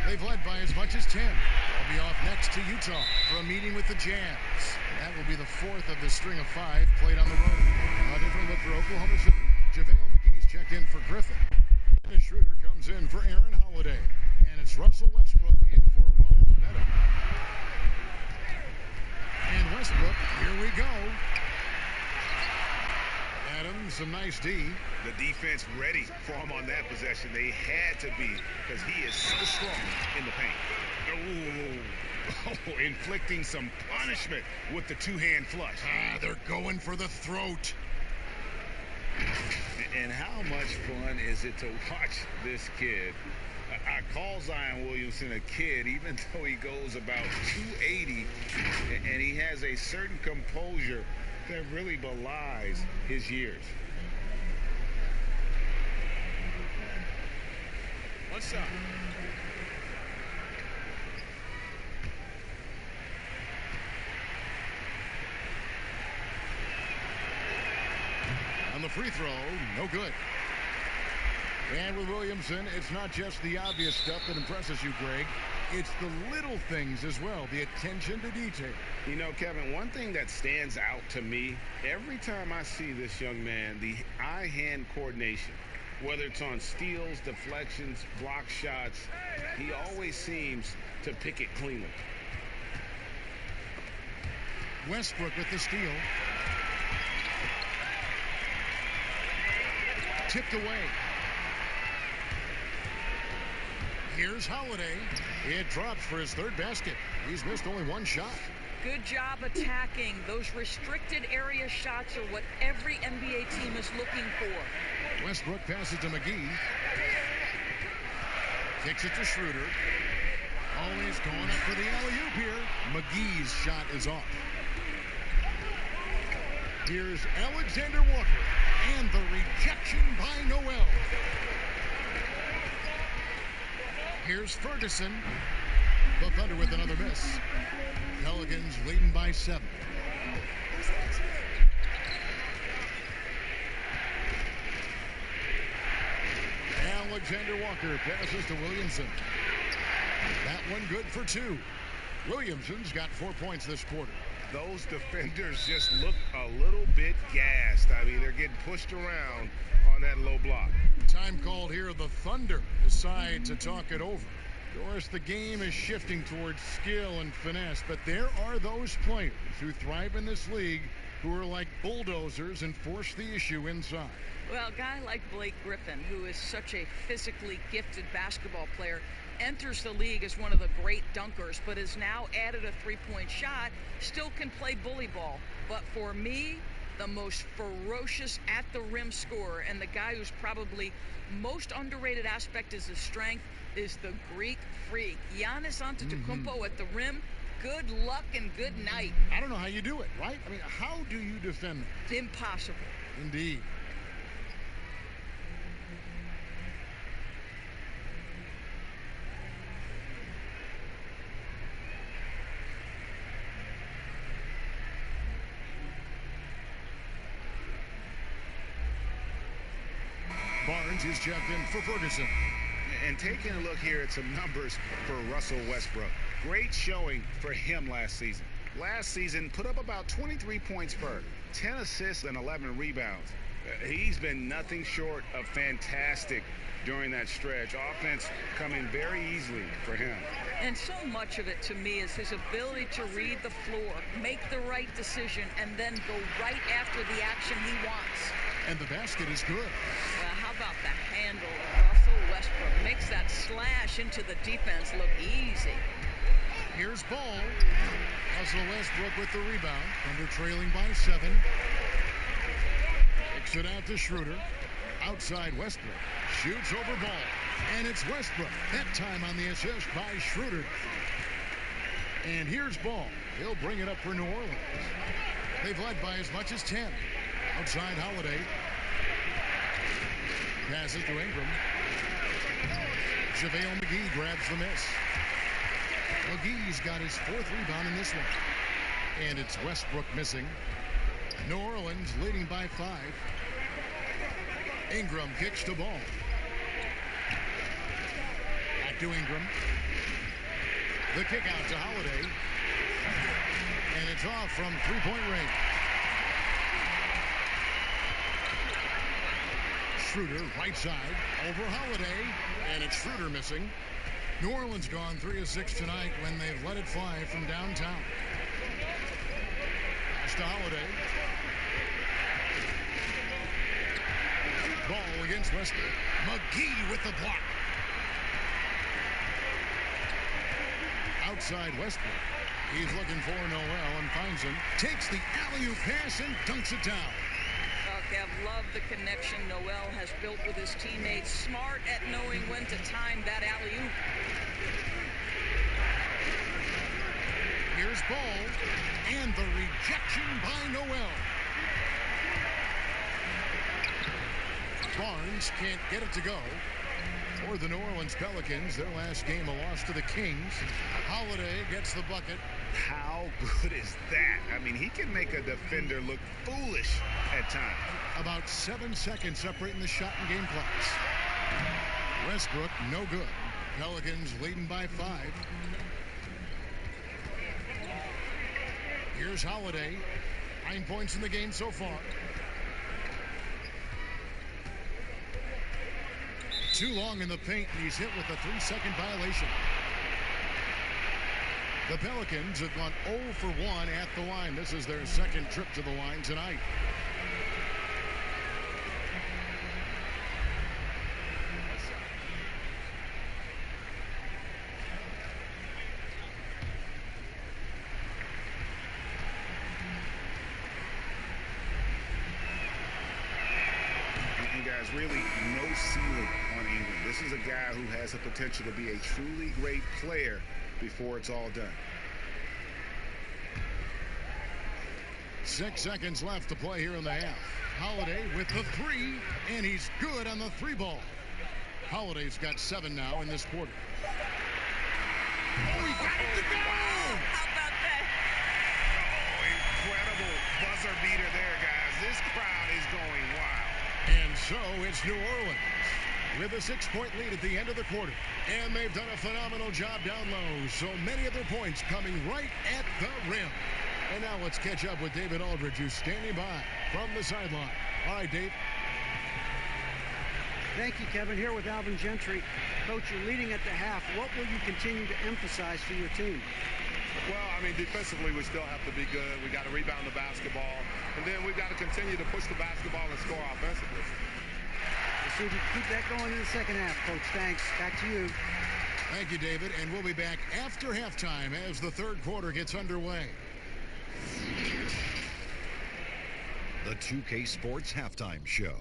Speaker 1: They've led by as much as 10. They'll be off next to Utah for a meeting with the Jazz. That will be the 4th of the string of 5 played on the road. A different look for Oklahoma City. JaVale McGee's checked in for Griffin. Dennis Schroeder comes in for Aaron Holiday. And it's Russell Westbrook in for Raul Neto. And Westbrook, here we go. Adams, some nice D.
Speaker 3: The defense ready for him on that possession. They had to be because he is so strong in the paint. Oh, inflicting some punishment with the two-hand flush.
Speaker 1: They're going for the throat.
Speaker 3: And how much fun is it to watch this kid? I call Zion Williamson a kid, even though he goes about 280, and he has a certain composure that really belies his years. What's up?
Speaker 1: On the free throw, no good. And with Williamson, it's not just the obvious stuff that impresses you, Greg. It's the little things as well, the attention to detail.
Speaker 3: You know, Kevin, one thing that stands out to me, every time I see this young man, the eye-hand coordination, whether it's on steals, deflections, block shots, he always seems to pick it cleanly.
Speaker 1: Westbrook with the steal. Tipped away. Here's Holiday. It drops for his third basket. He's missed only one shot.
Speaker 9: Good job attacking. Those restricted area shots are what every NBA team is looking for.
Speaker 1: Westbrook passes to McGee. Kicks it to Schroeder. Oh, he's going up for the alley-oop here. McGee's shot is off. Here's Alexander Walker. And the rejection by Noel. Here's Ferguson. The Thunder with another miss. Pelicans leading by 7. Alexander Walker passes to Williamson. That one good for 2. Williamson's got 4 points this quarter.
Speaker 3: Those defenders just look a little bit gassed. I mean, they're getting pushed around on that low block.
Speaker 1: Time called here. The Thunder decide to talk it over. Of course, the game is shifting towards skill and finesse, but there are those players who thrive in this league who are like bulldozers and force the issue inside.
Speaker 9: Well, a guy like Blake Griffin, who is such a physically gifted basketball player, enters the league as one of the great dunkers, but has now added a three-point shot, still can play bully ball. But for me, the most ferocious at-the-rim scorer, and the guy who's probably most underrated aspect is his strength, is the Greek freak. Giannis Antetokounmpo at the rim. Good luck and good night.
Speaker 1: I don't know how you do it, right? I mean, how do you defend that?
Speaker 9: It's impossible.
Speaker 1: Indeed. Barnes is checked in for Ferguson.
Speaker 3: And taking a look here at some numbers for Russell Westbrook. Great showing for him last season. Last season, put up about 23 points per, 10 assists and 11 rebounds. He's been nothing short of fantastic during that stretch. Offense coming very easily for him.
Speaker 9: And so much of it to me is his ability to read the floor, make the right decision, and then go right after the action he wants.
Speaker 1: And the basket is good.
Speaker 9: Well, how about the handle of Russell Westbrook? Makes that slash into the defense look easy.
Speaker 1: Here's Ball. Russell Westbrook with the rebound. Thunder trailing by 7. Kicks it out to Schroeder. Outside Westbrook. Shoots over Ball. And it's Westbrook. That time on the assist by Schroeder. And here's Ball. He'll bring it up for New Orleans. They've led by as much as 10. Outside Holiday. Passes to Ingram. JaVale McGee grabs the miss. McGee's got his 4th rebound in this one. And it's Westbrook missing. New Orleans leading by 5. Ingram kicks to Ball. Back to Ingram. The kick out to Holiday. And it's off from three-point range. Schroeder, right side, over Holiday, and it's Schroeder missing. New Orleans gone 3 of 6 tonight when they've let it fly from downtown. Pass to Holiday. Ball against Westbrook. McGee with the block. Outside Westbrook. He's looking for Noel and finds him. Takes the alley-oop pass and dunks it down.
Speaker 9: I've loved the connection Noel has built with his teammates. Smart at knowing when to time that alley-oop.
Speaker 1: Here's Ball, and the rejection by Noel. Barnes can't get it to go. For the New Orleans Pelicans, their last game a loss to the Kings. Holiday gets the bucket.
Speaker 3: How good is that? I mean, he can make a defender look foolish at times.
Speaker 1: About 7 seconds separating the shot and game clocks. Westbrook, no good. Pelicans leading by 5. Here's Holiday. 9 points in the game so far. Too long in the paint, and he's hit with a 3-second violation. The Pelicans have gone 0 for 1 at the line. This is their second trip to the line tonight.
Speaker 3: Really no ceiling on Ingram. This is a guy who has the potential to be a truly great player before it's all done.
Speaker 1: 6 seconds left to play here in the half. Holiday with the 3, and he's good on the 3 ball. Holiday's got 7 now in this quarter. Oh, he got it to go!
Speaker 9: How about that?
Speaker 3: Oh, incredible buzzer beater there, guys. This crowd is going wild.
Speaker 1: And so it's New Orleans with a 6-point lead at the end of the quarter. And they've done a phenomenal job down low. So many of their points coming right at the rim. And now let's catch up with David Aldridge, who's standing by from the sideline. All right, Dave.
Speaker 5: Thank you, Kevin. Here with Alvin Gentry. Coach, you're leading at the half. What will you continue to emphasize for your team?
Speaker 10: Well, I mean, defensively, we still have to be good. We got to rebound the basketball. And then we've got to continue to push the basketball and score offensively.
Speaker 5: We'll see if you can keep that going in the second half, Coach. Thanks. Back to you.
Speaker 1: Thank you, David. And we'll be back after halftime as the third quarter gets underway.
Speaker 7: The 2K Sports Halftime Show.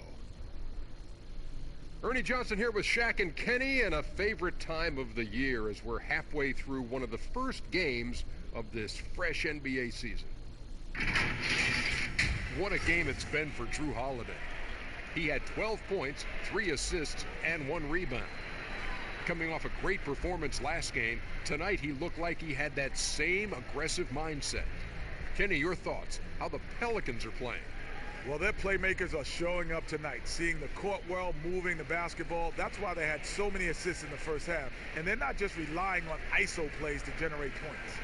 Speaker 8: Ernie Johnson here with Shaq and Kenny, and a favorite time of the year as we're halfway through one of the first games of this fresh NBA season. What a game it's been for Drew Holiday. He had 12 points, 3 assists, and 1 rebound. Coming off a great performance last game, tonight he looked like he had that same aggressive mindset. Kenny, your thoughts? How the Pelicans are playing?
Speaker 2: Well, their playmakers are showing up tonight, seeing the court well, moving the basketball. That's why they had so many assists in the first half. And they're not just relying on ISO plays to generate points.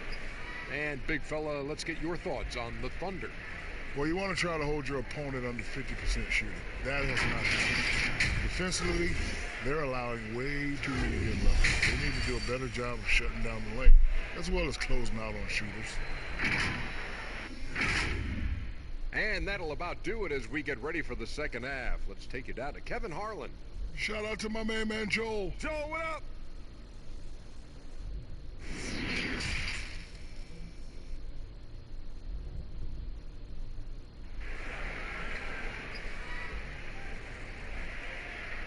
Speaker 8: And, big fella, let's get your thoughts on the Thunder.
Speaker 11: Well, you want to try to hold your opponent under 50% shooting. That has not happened. Defensively, they're allowing way too many good levels. They need to do a better job of shutting down the lane, as well as closing out on shooters.
Speaker 8: And that'll about do it as we get ready for the second half. Let's take you down to Kevin Harlan.
Speaker 11: Shout out to my man Joel.
Speaker 2: Joel, what up?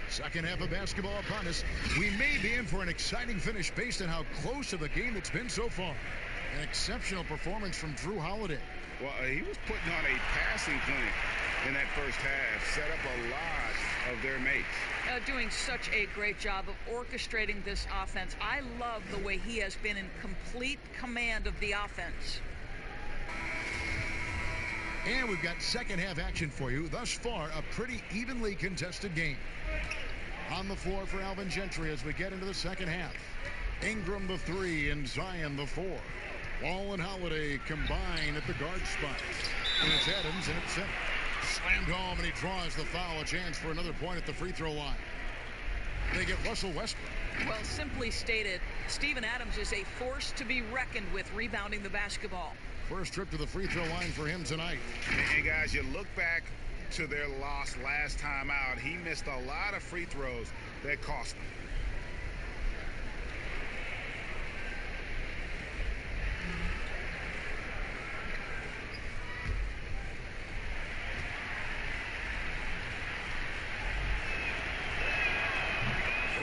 Speaker 1: Second half of basketball upon us. We may be in for an exciting finish based on how close to the game it's been so far. An exceptional performance from Drew Holiday.
Speaker 3: Well, he was putting on a passing clinic in that first half, set up a lot of their mates.
Speaker 9: Doing such a great job of orchestrating this offense. I love the way he has been in complete command of the offense.
Speaker 1: And we've got second half action for you. Thus far, a pretty evenly contested game. On the floor for Alvin Gentry as we get into the second half. Ingram the 3 and Zion the 4. Wall and Holiday combine at the guard spot. And it's Adams and it's center. Slammed home and he draws the foul. A chance for another point at the free throw line. They get Russell Westbrook.
Speaker 9: Well, simply stated, Steven Adams is a force to be reckoned with rebounding the basketball.
Speaker 1: First trip to the free throw line for him tonight.
Speaker 3: And guys, you look back to their loss last time out. He missed a lot of free throws that cost them.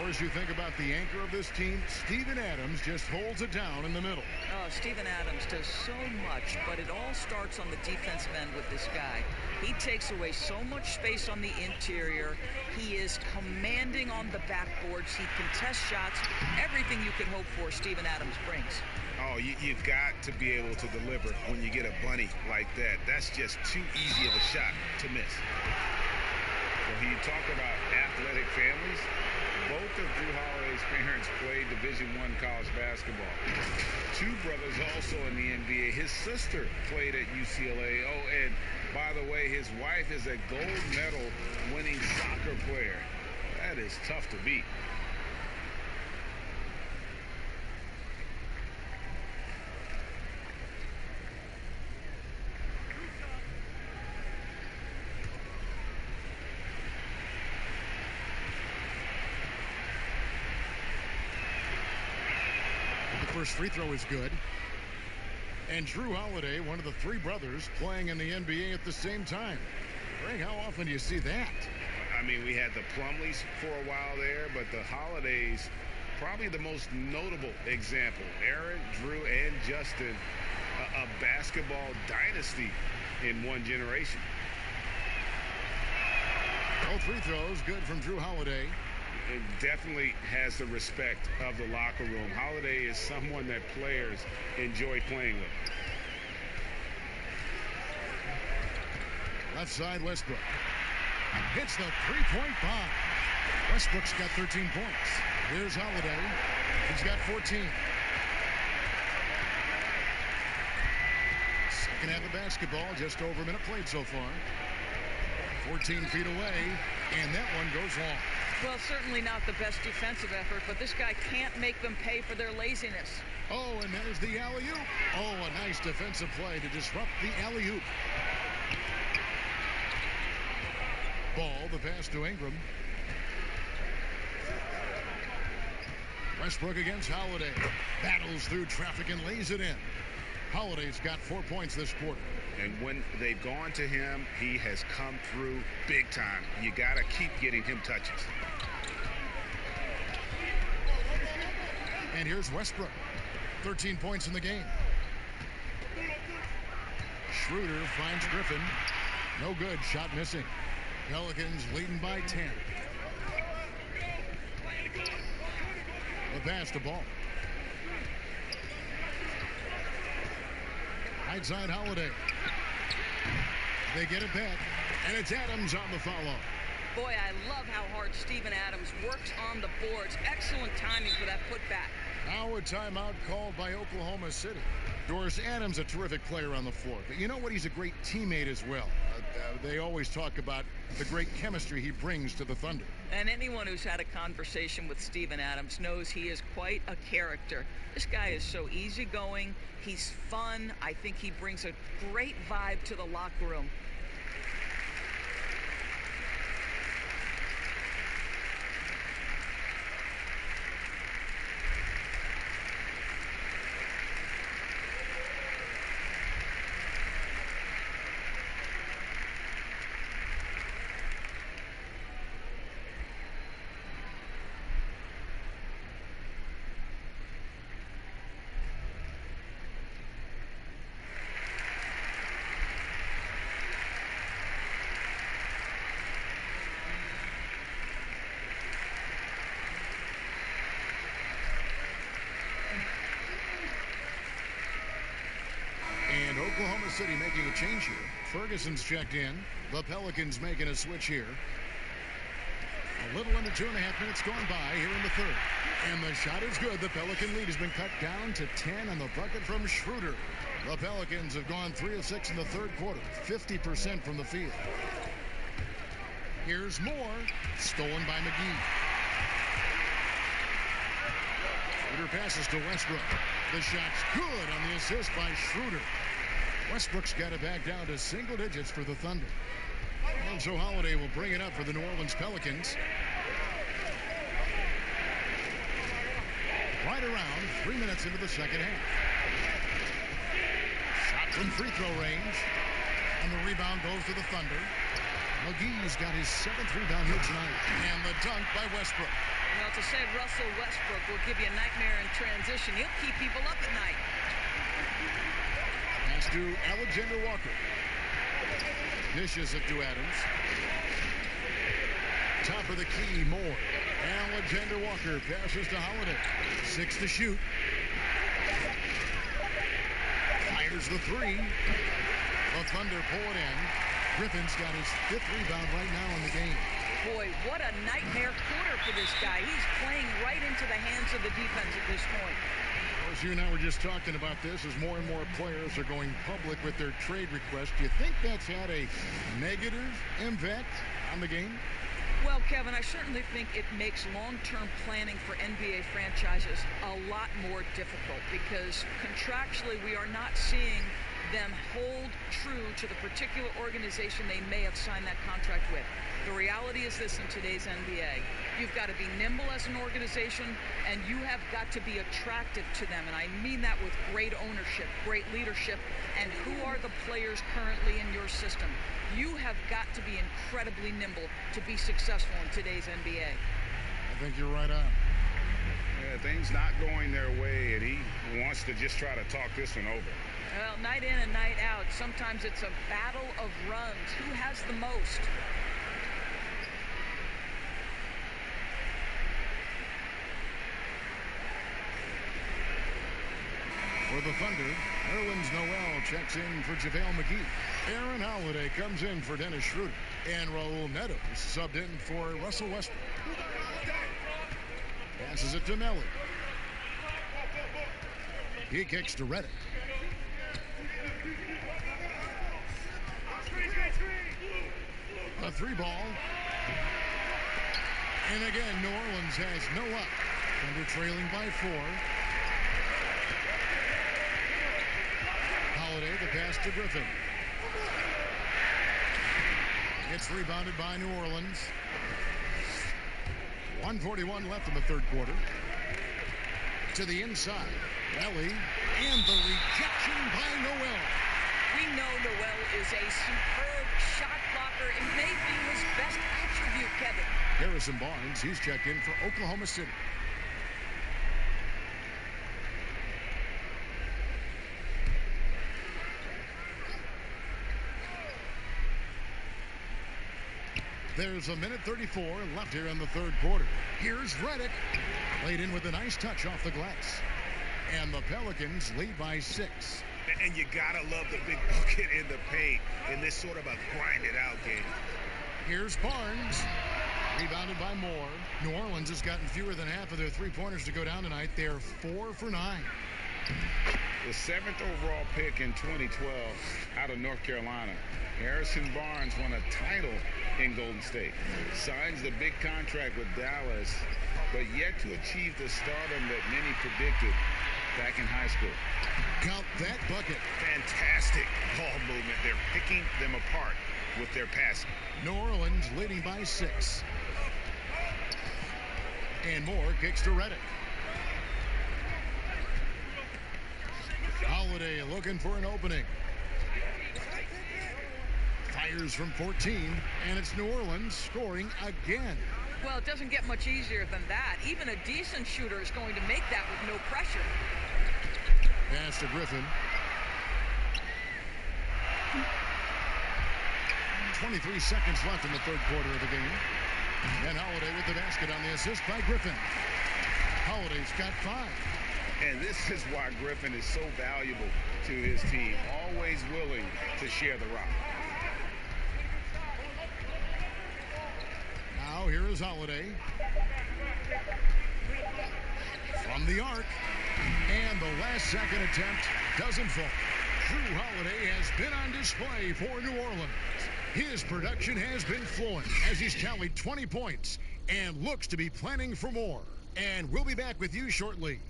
Speaker 1: As you think about the anchor of this team, Steven Adams just holds it down in the middle.
Speaker 9: Oh, Steven Adams does so much, but it all starts on the defensive end with this guy. He takes away so much space on the interior. He is commanding on the backboards. He contests shots. Everything you could hope for, Steven Adams brings.
Speaker 3: Oh, you've got to be able to deliver when you get a bunny like that. That's just too easy of a shot to miss. So you talk about athletic families. Both of Drew Holiday's parents played Division I college basketball. Two brothers also in the NBA. His sister played at UCLA. Oh, and by the way, his wife is a gold medal winning soccer player. That is tough to beat.
Speaker 1: First free throw is good. And Drew Holiday, one of the three brothers playing in the NBA at the same time. Greg, how often do you see that?
Speaker 3: I mean, we had the Plumleys for a while there, but the Holidays, probably the most notable example. Aaron, Drew, and Justin, a basketball dynasty in one generation.
Speaker 1: Both free throws good from Drew Holiday.
Speaker 3: It definitely has the respect of the locker room. Holiday is someone that players enjoy playing with.
Speaker 1: Left side, Westbrook. Hits the three-point bomb. Westbrook's got 13 points. Here's Holiday. He's got 14. Second half of basketball, just over a minute played so far. 14 feet away, and that one goes long.
Speaker 9: Well, certainly not the best defensive effort, but this guy can't make them pay for their laziness.
Speaker 1: Oh, and there's the alley-oop. Oh, a nice defensive play to disrupt the alley-oop. Ball, the pass to Ingram. Westbrook against Holiday. Battles through traffic and lays it in. Holiday's got 4 points this quarter.
Speaker 3: And when they've gone to him, he has come through big time. You got to keep getting him touches.
Speaker 1: And here's Westbrook. 13 points in the game. Schroeder finds Griffin. No good. Shot missing. Pelicans leading by 10. The pass to Ball. Right side, Holiday. They get it back, and it's Adams on the follow.
Speaker 9: Boy, I love how hard Steven Adams works on the boards. Excellent timing for that putback.
Speaker 1: Now a timeout called by Oklahoma City. Doris Adams, a terrific player on the floor. But you know what? He's a great teammate as well. They always talk about the great chemistry he brings to the Thunder.
Speaker 9: And anyone who's had a conversation with Steven Adams knows he is quite a character. This guy is so easygoing. He's fun. I think he brings a great vibe to the locker room.
Speaker 1: Oklahoma City making a change here. Ferguson's checked in. The Pelicans making a switch here. A little under 2.5 minutes gone by here in the third. And the shot is good. The Pelican lead has been cut down to 10 on the bucket from Schroeder. The Pelicans have gone 3 of 6 in the third quarter. 50% from the field. Here's more. Stolen by McGee. Schroeder passes to Westbrook. The shot's good on the assist by Schroeder. Westbrook's got it back down to single digits for the Thunder. And so Holiday will bring it up for the New Orleans Pelicans. Right around 3 minutes into the second half. Shot from free throw range. And the rebound goes to the Thunder. McGee's got his 7th rebound here tonight. And the dunk by Westbrook.
Speaker 9: Well, to say Russell Westbrook will give you a nightmare in transition, he'll keep people up at night.
Speaker 1: Pass to Alexander Walker. Dishes it to Adams. Top of the key, Moore. Alexander Walker passes to Holiday. 6 to shoot. Fires the three. The Thunder pull it in. Griffin's got his 5th rebound right now in the game.
Speaker 9: Boy, what a nightmare quarter for this guy. He's playing right into the hands of the defense at this point.
Speaker 1: As you and I were just talking about this, as more and more players are going public with their trade requests, do you think that's had a negative impact on the game?
Speaker 9: Well, Kevin, I certainly think it makes long-term planning for NBA franchises a lot more difficult because contractually we are not seeing them hold true to the particular organization they may have signed that contract with. The reality is this in today's NBA. You've got to be nimble as an organization, and you have got to be attractive to them. And I mean that with great ownership, great leadership, and who are the players currently in your system. You have got to be incredibly nimble to be successful in today's NBA.
Speaker 1: I think you're right on.
Speaker 3: Yeah, things not going their way, and he wants to just try to talk this one over.
Speaker 9: Well, night in and night out, sometimes it's a battle of runs. Who has the most?
Speaker 1: For the Thunder, Nerlens Noel checks in for JaVale McGee. Aaron Holiday comes in for Dennis Schroeder. And Raul Neto subbed in for Russell Westbrook. Passes it to Melly. He kicks to Redick. A three ball. And again, New Orleans has no luck. Thunder trailing by 4. Holiday, the pass to Griffin. It's rebounded by New Orleans. 1:41 left in the third quarter. To the inside. Melly. And the rejection by Noel.
Speaker 9: We know Noel is a superb shot blocker. It may be his best attribute, Kevin.
Speaker 1: Harrison Barnes, he's checked in for Oklahoma City. There's a minute 34 left here in the third quarter. Here's Redick. Laid in with a nice touch off the glass. And the Pelicans lead by 6.
Speaker 3: And you gotta love the big bucket in the paint in this sort of a grind-it-out game.
Speaker 1: Here's Barnes. Rebounded by Moore. New Orleans has gotten fewer than half of their three-pointers to go down tonight. They're 4 for 9.
Speaker 3: The 7th overall pick in 2012 out of North Carolina. Harrison Barnes won a title in Golden State. Signs the big contract with Dallas, but yet to achieve the stardom that many predicted back in high school.
Speaker 1: Count that bucket.
Speaker 3: Fantastic ball movement. They're picking them apart with their passing.
Speaker 1: New Orleans leading by 6. And Moore kicks to Redick. Holiday looking for an opening. Fires from 14, and it's New Orleans scoring again.
Speaker 9: Well, it doesn't get much easier than that. Even a decent shooter is going to make that with no pressure.
Speaker 1: Pass to Griffin. 23 seconds left in the third quarter of the game. And Holiday with the basket on the assist by Griffin. Holiday's got 5.
Speaker 3: And this is why Griffin is so valuable to his team. Always willing to share the rock.
Speaker 1: Now here is Holiday. From the arc. And the last second attempt doesn't fall. Drew Holiday has been on display for New Orleans. His production has been flowing as he's tallied 20 points and looks to be planning for more. And we'll be back with you shortly.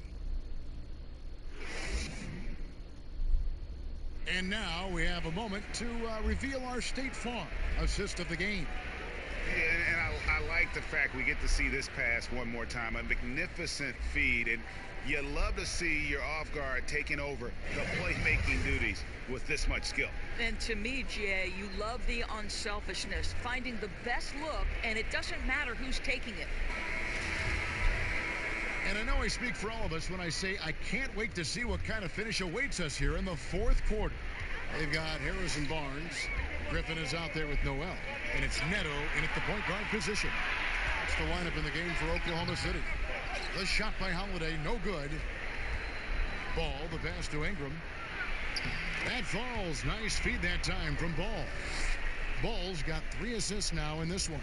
Speaker 1: And now we have a moment to reveal our State Farm assist of the game.
Speaker 3: And I like the fact we get to see this pass one more time. A magnificent feed. And you love to see your off guard taking over the playmaking duties with this much skill.
Speaker 9: And to me, Jay, you love the unselfishness, finding the best look, and it doesn't matter who's taking it.
Speaker 1: And I know I speak for all of us when I say I can't wait to see what kind of finish awaits us here in the fourth quarter. They've got Harrison Barnes. Griffin is out there with Noel. And it's Neto in at the point guard position. That's the lineup in the game for Oklahoma City. The shot by Holiday, no good. Ball, the pass to Ingram. That falls. Nice feed that time from Ball. Ball's got 3 assists now in this one.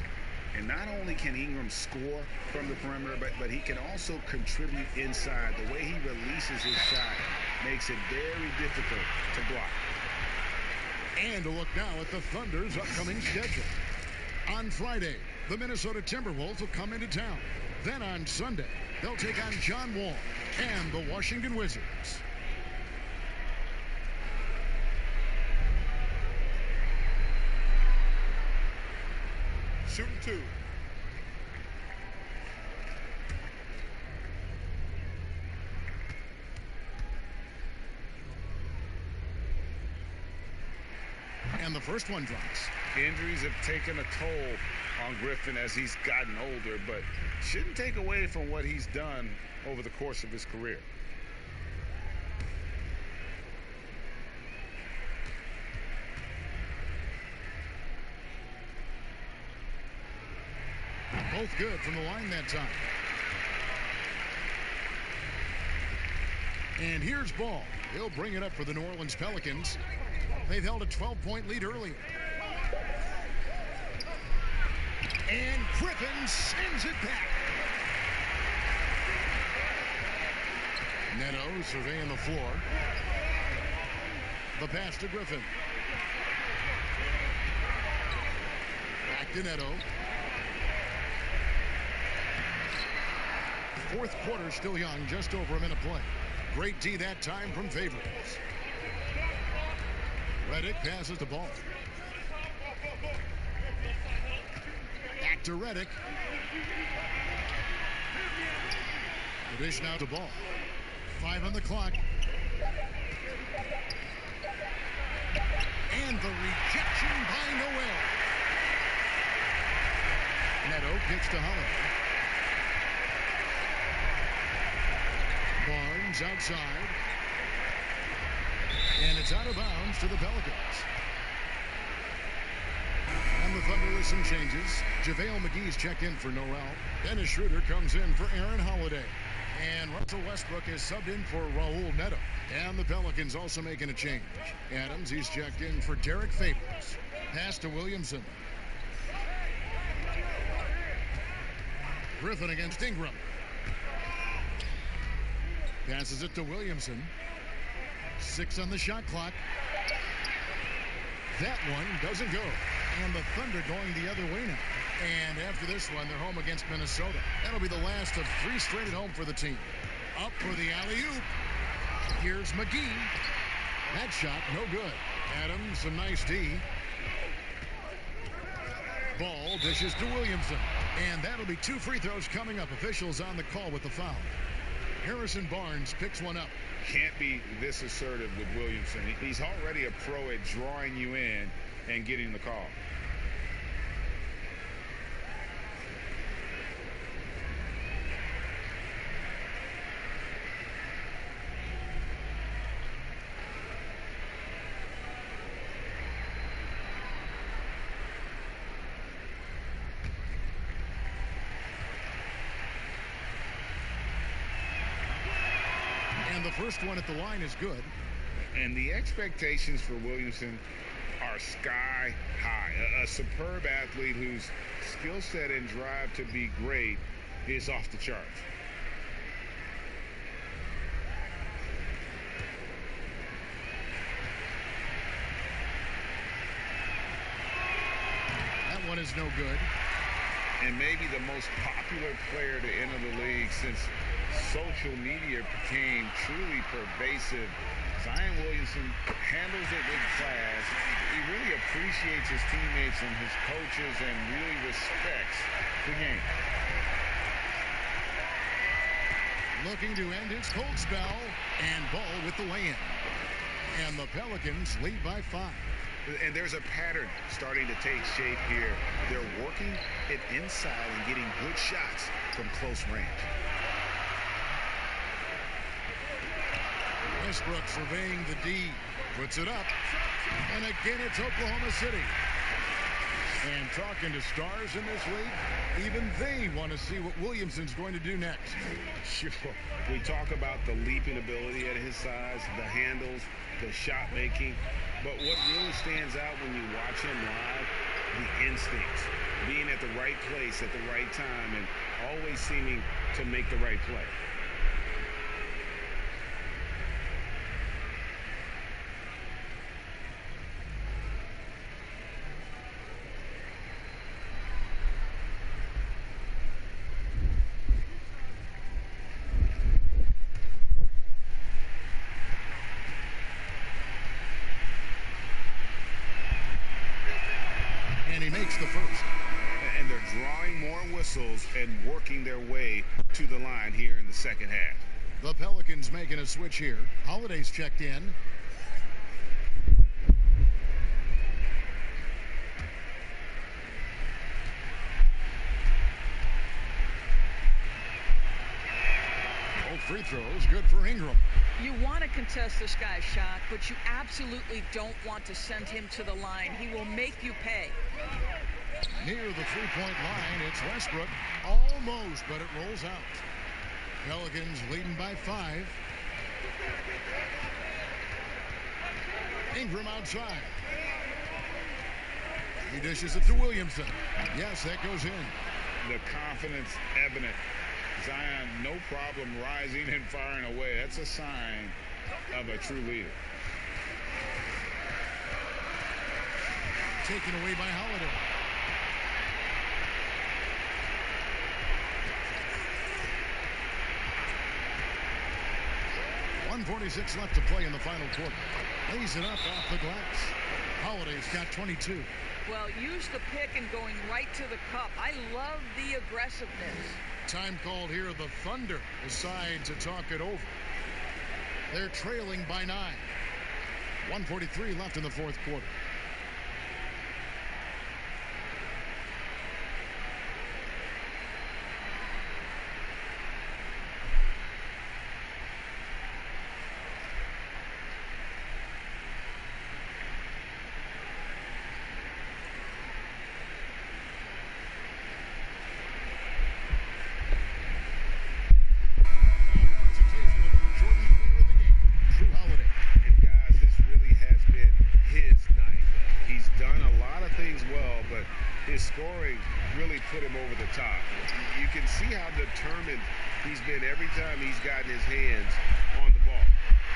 Speaker 3: And not only can Ingram score from the perimeter, but he can also contribute inside. The way he releases his shot makes it very difficult to block.
Speaker 1: And a look now at the Thunder's upcoming schedule. On Friday, the Minnesota Timberwolves will come into town. Then on Sunday, they'll take on John Wall and the Washington Wizards.
Speaker 10: Shooting 2.
Speaker 1: And the first one drops.
Speaker 3: Injuries have taken a toll on Griffin as he's gotten older, but shouldn't take away from what he's done over the course of his career.
Speaker 1: Both good from the line that time. And here's Ball. He'll bring it up for the New Orleans Pelicans. They've held a 12-point lead earlier. And Griffin sends it back. Neto surveying the floor. The pass to Griffin. Back to Neto. Fourth quarter still young, just over a minute play. Great D that time from Favors. Redick passes the ball. Back to Redick. The dish now to Ball. 5 on the clock. And the rejection by Noel. Neto kicks to Holiday. Barnes outside. And it's out of bounds to the Pelicans. And the Thunder with some changes. JaVale McGee's checked in for Noel. Dennis Schroeder comes in for Aaron Holiday. And Russell Westbrook is subbed in for Raul Neto. And the Pelicans also making a change. Adams, he's checked in for Derek Favors. Pass to Williamson. Griffin against Ingram. Passes it to Williamson. 6 on the shot clock. That one doesn't go. And the Thunder going the other way now. And after this one, they're home against Minnesota. That'll be the last of 3 straight at home for the team. Up for the alley-oop. Here's McGee. That shot, no good. Adams, a nice D. Ball dishes to Williamson. And that'll be 2 free throws coming up. Officials on the call with the foul. Harrison Barnes picks one up.
Speaker 3: Can't be this assertive with Williamson. He's already a pro at drawing you in and getting the call.
Speaker 1: The first one at the line is good.
Speaker 3: And the expectations for Williamson are sky high. A superb athlete whose skill set and drive to be great is off the charts.
Speaker 1: That one is no good.
Speaker 3: And maybe the most popular player to enter the league since social media became truly pervasive. Zion Williamson handles it with class. He really appreciates his teammates and his coaches and really respects the game.
Speaker 1: Looking to end his cold spell, and Ball with the lay-in. And the Pelicans lead by 5.
Speaker 3: And there's a pattern starting to take shape here. They're working it inside and getting good shots from close range.
Speaker 1: Westbrook surveying the D, puts it up, and again it's Oklahoma City. And talking to stars in this league, even they want to see what Williamson's going to do next.
Speaker 3: Sure. We talk about the leaping ability at his size, the handles, the shot making, but what really stands out when you watch him live, the instincts, being at the right place at the right time, and always seeming to make the right play.
Speaker 1: And he makes the first.
Speaker 3: And they're drawing more whistles and working their way to the line here in the second half.
Speaker 1: The Pelicans making a switch here. Holiday's checked in. Both free throws good for Ingram.
Speaker 9: You want to contest this guy's shot, but you absolutely don't want to send him to the line. He will make you pay.
Speaker 1: Near the three-point line, it's Westbrook. Almost, but it rolls out. Pelicans leading by 5. Ingram outside. He dishes it to Williamson. Yes, that goes in.
Speaker 3: The confidence evident. Zion, no problem rising and firing away. That's a sign of a true leader.
Speaker 1: Taken away by Holiday. .146 left to play in the final quarter. Lays it up off the glass. Holiday's got 22.
Speaker 9: Well, use the pick and going right to the cup. I love the aggressiveness.
Speaker 1: Time called here. The Thunder decide to talk it over. They're trailing by 9. 1:43 left in the fourth quarter.
Speaker 3: Scoring really put him over the top. You can see how determined he's been every time he's gotten his hands on the ball.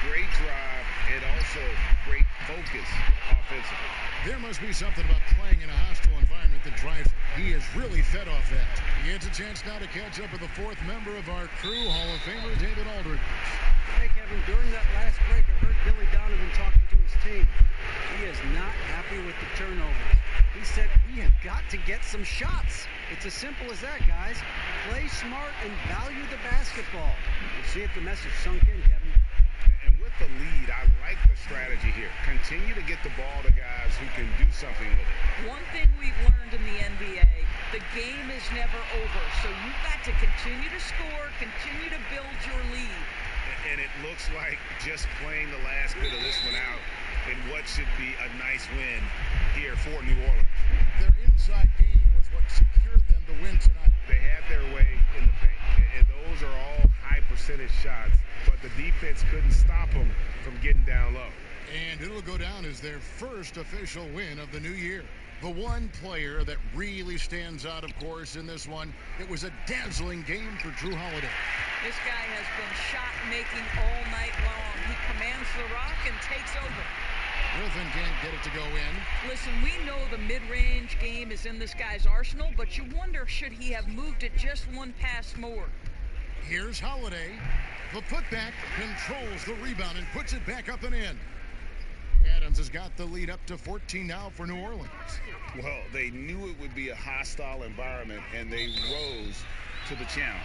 Speaker 3: Great drive and also great focus offensively.
Speaker 1: There must be something about playing in a hostile environment that drives him. He is really fed off that. He gets a chance now to catch up with the fourth member of our crew, Hall of Famer David Aldridge.
Speaker 5: Hey, Kevin, during that last break, I heard Billy Donovan talking to his team. He is not happy with the turnovers. He said, we have got to get some shots. It's as simple as that, guys. Play smart and value the basketball. We'll see if the message sunk in, Kevin.
Speaker 3: And with the lead, I like the strategy here. Continue to get the ball to guys who can do something with it.
Speaker 9: One thing we've learned in the NBA, the game is never over. So you've got to continue to score, continue to build your lead.
Speaker 3: And it looks like just playing the last bit of this one out in what should be a nice win here for New Orleans.
Speaker 1: Their inside game was what secured them to win tonight.
Speaker 3: They had their way in the paint, and those are all high percentage shots, but the defense couldn't stop them from getting down low.
Speaker 1: And it'll go down as their first official win of the new year. The one player that really stands out, of course, in this one, it was a dazzling game for Jrue Holiday.
Speaker 9: This guy has been shot-making all night long. He commands the rock and takes over.
Speaker 1: Griffin can't get it to go in.
Speaker 9: Listen, we know the mid-range game is in this guy's arsenal, but you wonder, should he have moved it just one pass more?
Speaker 1: Here's Holiday. The putback controls the rebound and puts it back up and in. Adams has got the lead up to 14 now for New Orleans.
Speaker 3: Well, they knew it would be a hostile environment, and they rose to the challenge.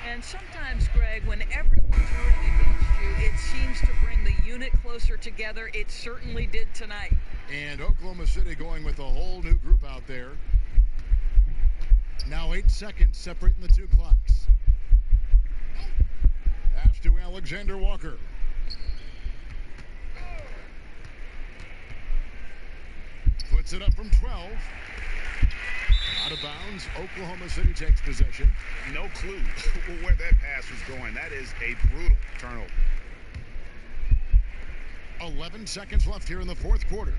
Speaker 9: And sometimes, Greg, when everyone's rooting against you, it seems to bring the unit closer together. It certainly did tonight.
Speaker 1: And Oklahoma City going with a whole new group out there. Now 8 seconds separating the two clocks. Pass to Alexander Walker. Puts it up from 12. Out of bounds. Oklahoma City takes possession.
Speaker 3: No clue where that pass was going. That is a brutal turnover.
Speaker 1: 11 seconds left here in the fourth quarter.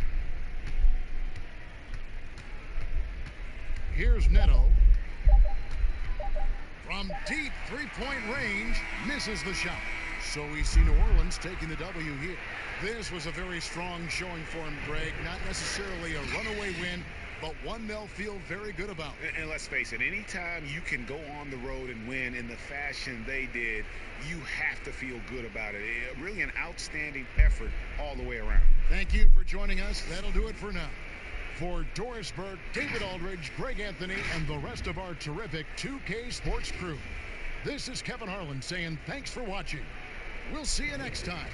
Speaker 1: Here's Neto. From deep three-point range, misses the shot. So we see New Orleans taking the W here. This was a very strong showing for him, Greg. Not necessarily a runaway win, but one they'll feel very good about.
Speaker 3: And let's face it, anytime you can go on the road and win in the fashion they did, you have to feel good about it. Really an outstanding effort all the way around.
Speaker 1: Thank you for joining us. That'll do it for now. For Doris Burke, David Aldridge, Greg Anthony, and the rest of our terrific 2K Sports crew, this is Kevin Harlan saying thanks for watching. We'll see you next time.